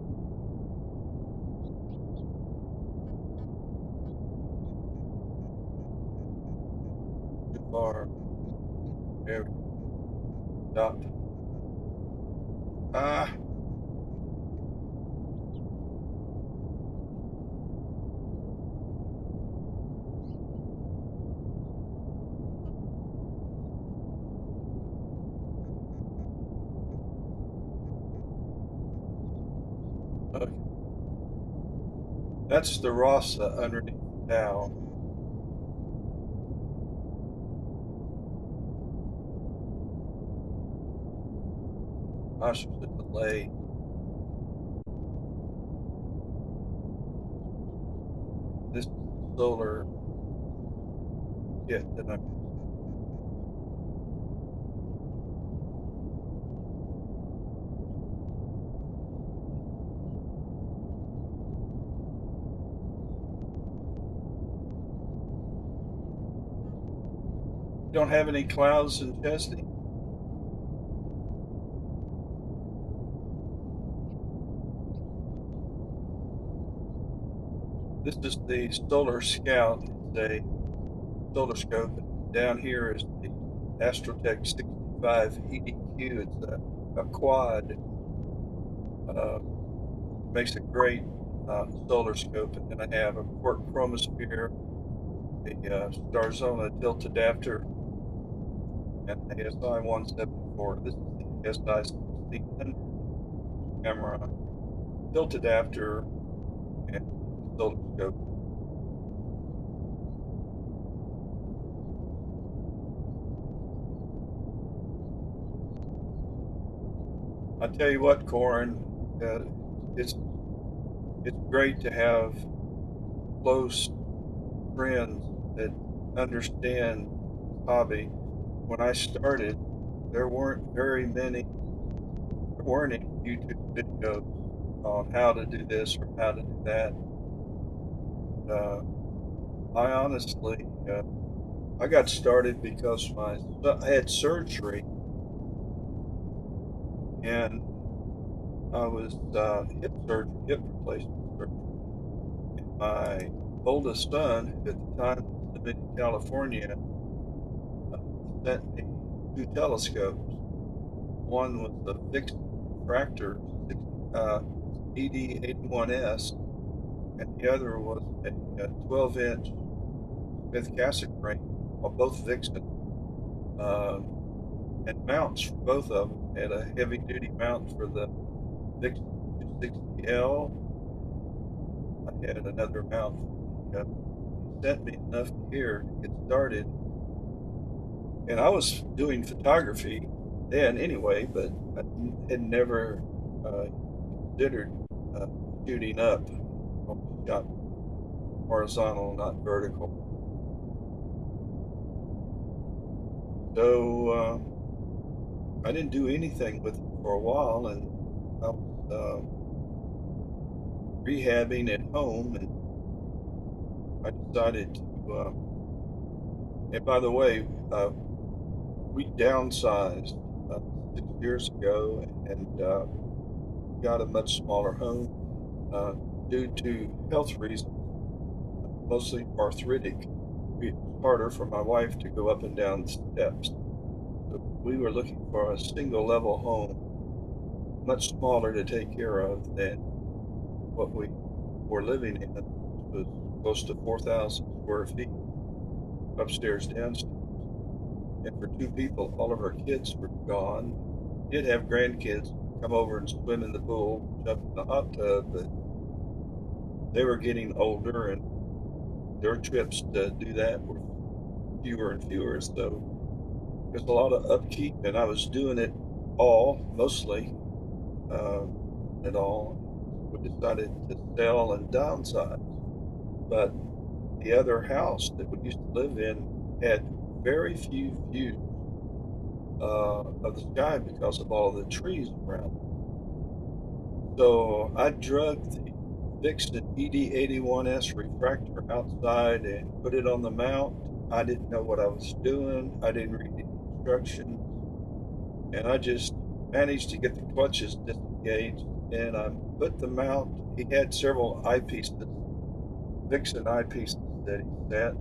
Too far. There we go. Stopped. Ah. Okay. That's the Rasa underneath the tower. Gosh, there's a delay. This is the solar kit that I'm using. You don't have any clouds in Chesney? This is the Solar Scout. It's a solar scope. Down here is the Astrotech 65 EDQ. It's a quad. Makes a great solar scope. And then I have a Quark Chromosphere, a Starzona tilt adapter, and ASI 174. This is the SI 1600. camera, tilt adapter, and oscilloscope. I tell you what, Corin, it's great to have close friends that understand hobby. When I started, there weren't very many, there weren't any YouTube videos on how to do this or how to do that. Uh, I honestly, I got started because I had surgery and I was hip replacement surgery. And my oldest son, who at the time was living in California, sent me two telescopes. One was the fixed refractor ED81S, and the other was a 12-inch Smith Cassegrain, both Vixen, uh, and mounts for both of them. Had a heavy-duty mount for the Vixen 260L. I had another mount. He sent me enough gear to get started, and I was doing photography then anyway, but I had never considered uh, shooting up. I shot horizontal, not vertical. So I didn't do anything with it for a while, and I was rehabbing at home, and I decided to. And by the way, we downsized 6 years ago and got a much smaller home due to health reasons, mostly arthritic. It was harder for my wife to go up and down the steps. So we were looking for a single level home, much smaller to take care of than what we were living in, which was close to 4,000 square feet, upstairs, downstairs. And for two people, all of our kids were gone. We did have grandkids come over and swim in the pool, jump in the hot tub, but they were getting older and their trips to do that were fewer and fewer. So there's a lot of upkeep, and I was doing it mostly, uh, at all. We decided to sell and downsize. But the other house that we used to live in had very few views of the sky because of all the trees around. So I drug the Vixen ED81S refractor outside and put it on the mount. I didn't know what I was doing. I didn't read the instructions. And I just managed to get the clutches disengaged. And I put the mount. He had several eyepieces, Vixen eyepieces that he set.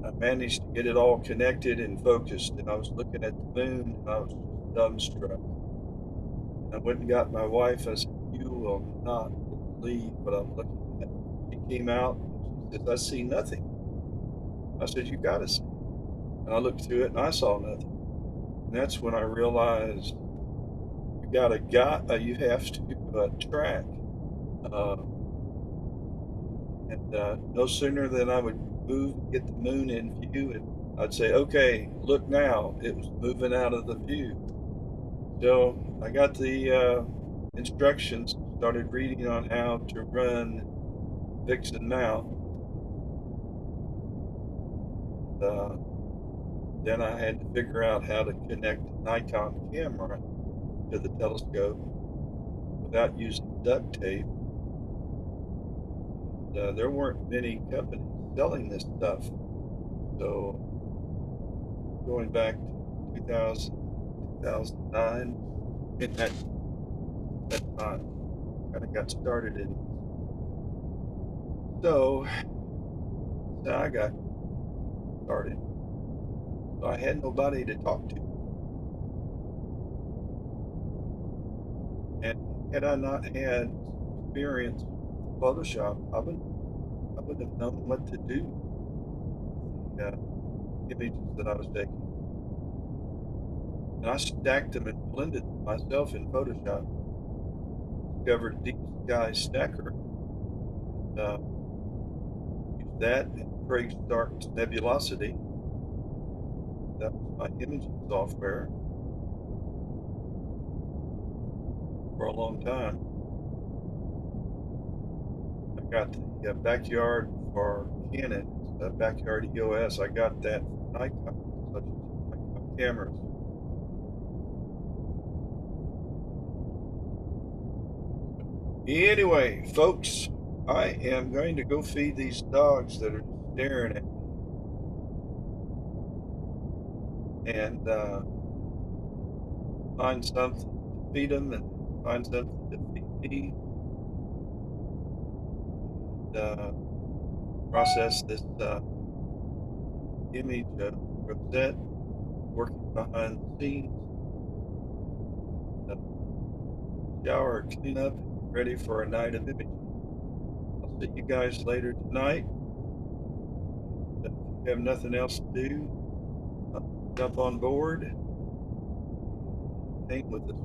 I managed to get it all connected and focused. And I was looking at the moon and I was just dumbstruck. I went and got my wife. I said, "You will not believe what I'm looking at." She came out and she says, "I see nothing." I said, "You got to see." And I looked through it and I saw nothing. And that's when I realized you have to track. Uh, and no sooner than I would move and get the moon in view, and I'd say, "Okay, look now." It was moving out of the view. So I got the instructions, started reading on how to run Vixen mount. Uh, then I had to figure out how to connect the Nikon camera to the telescope without using duct tape. There weren't many companies selling this stuff. So going back to 2000, 2009, in that time, kind of got started in. So I got started. So I had nobody to talk to. And had I not had experience with Photoshop, I would have known what to do with the images that I was taking. and I stacked them and blended them myself in Photoshop. Discovered Deep Sky Stacker. Used that in Craig Stark's Nebulosity. That was my imaging software for a long time. I got the backyard for Canon, backyard EOS. I got that from Nikon, such as Nikon cameras. Anyway, folks, I am going to go feed these dogs that are staring at me, and find something to feed them and find something to feed me, and process this image of Rosette working behind the scenes. Shower, clean up, and get ready for a night of imaging. I'll see you guys later tonight. If you have nothing else to do, jump on board, hang with us.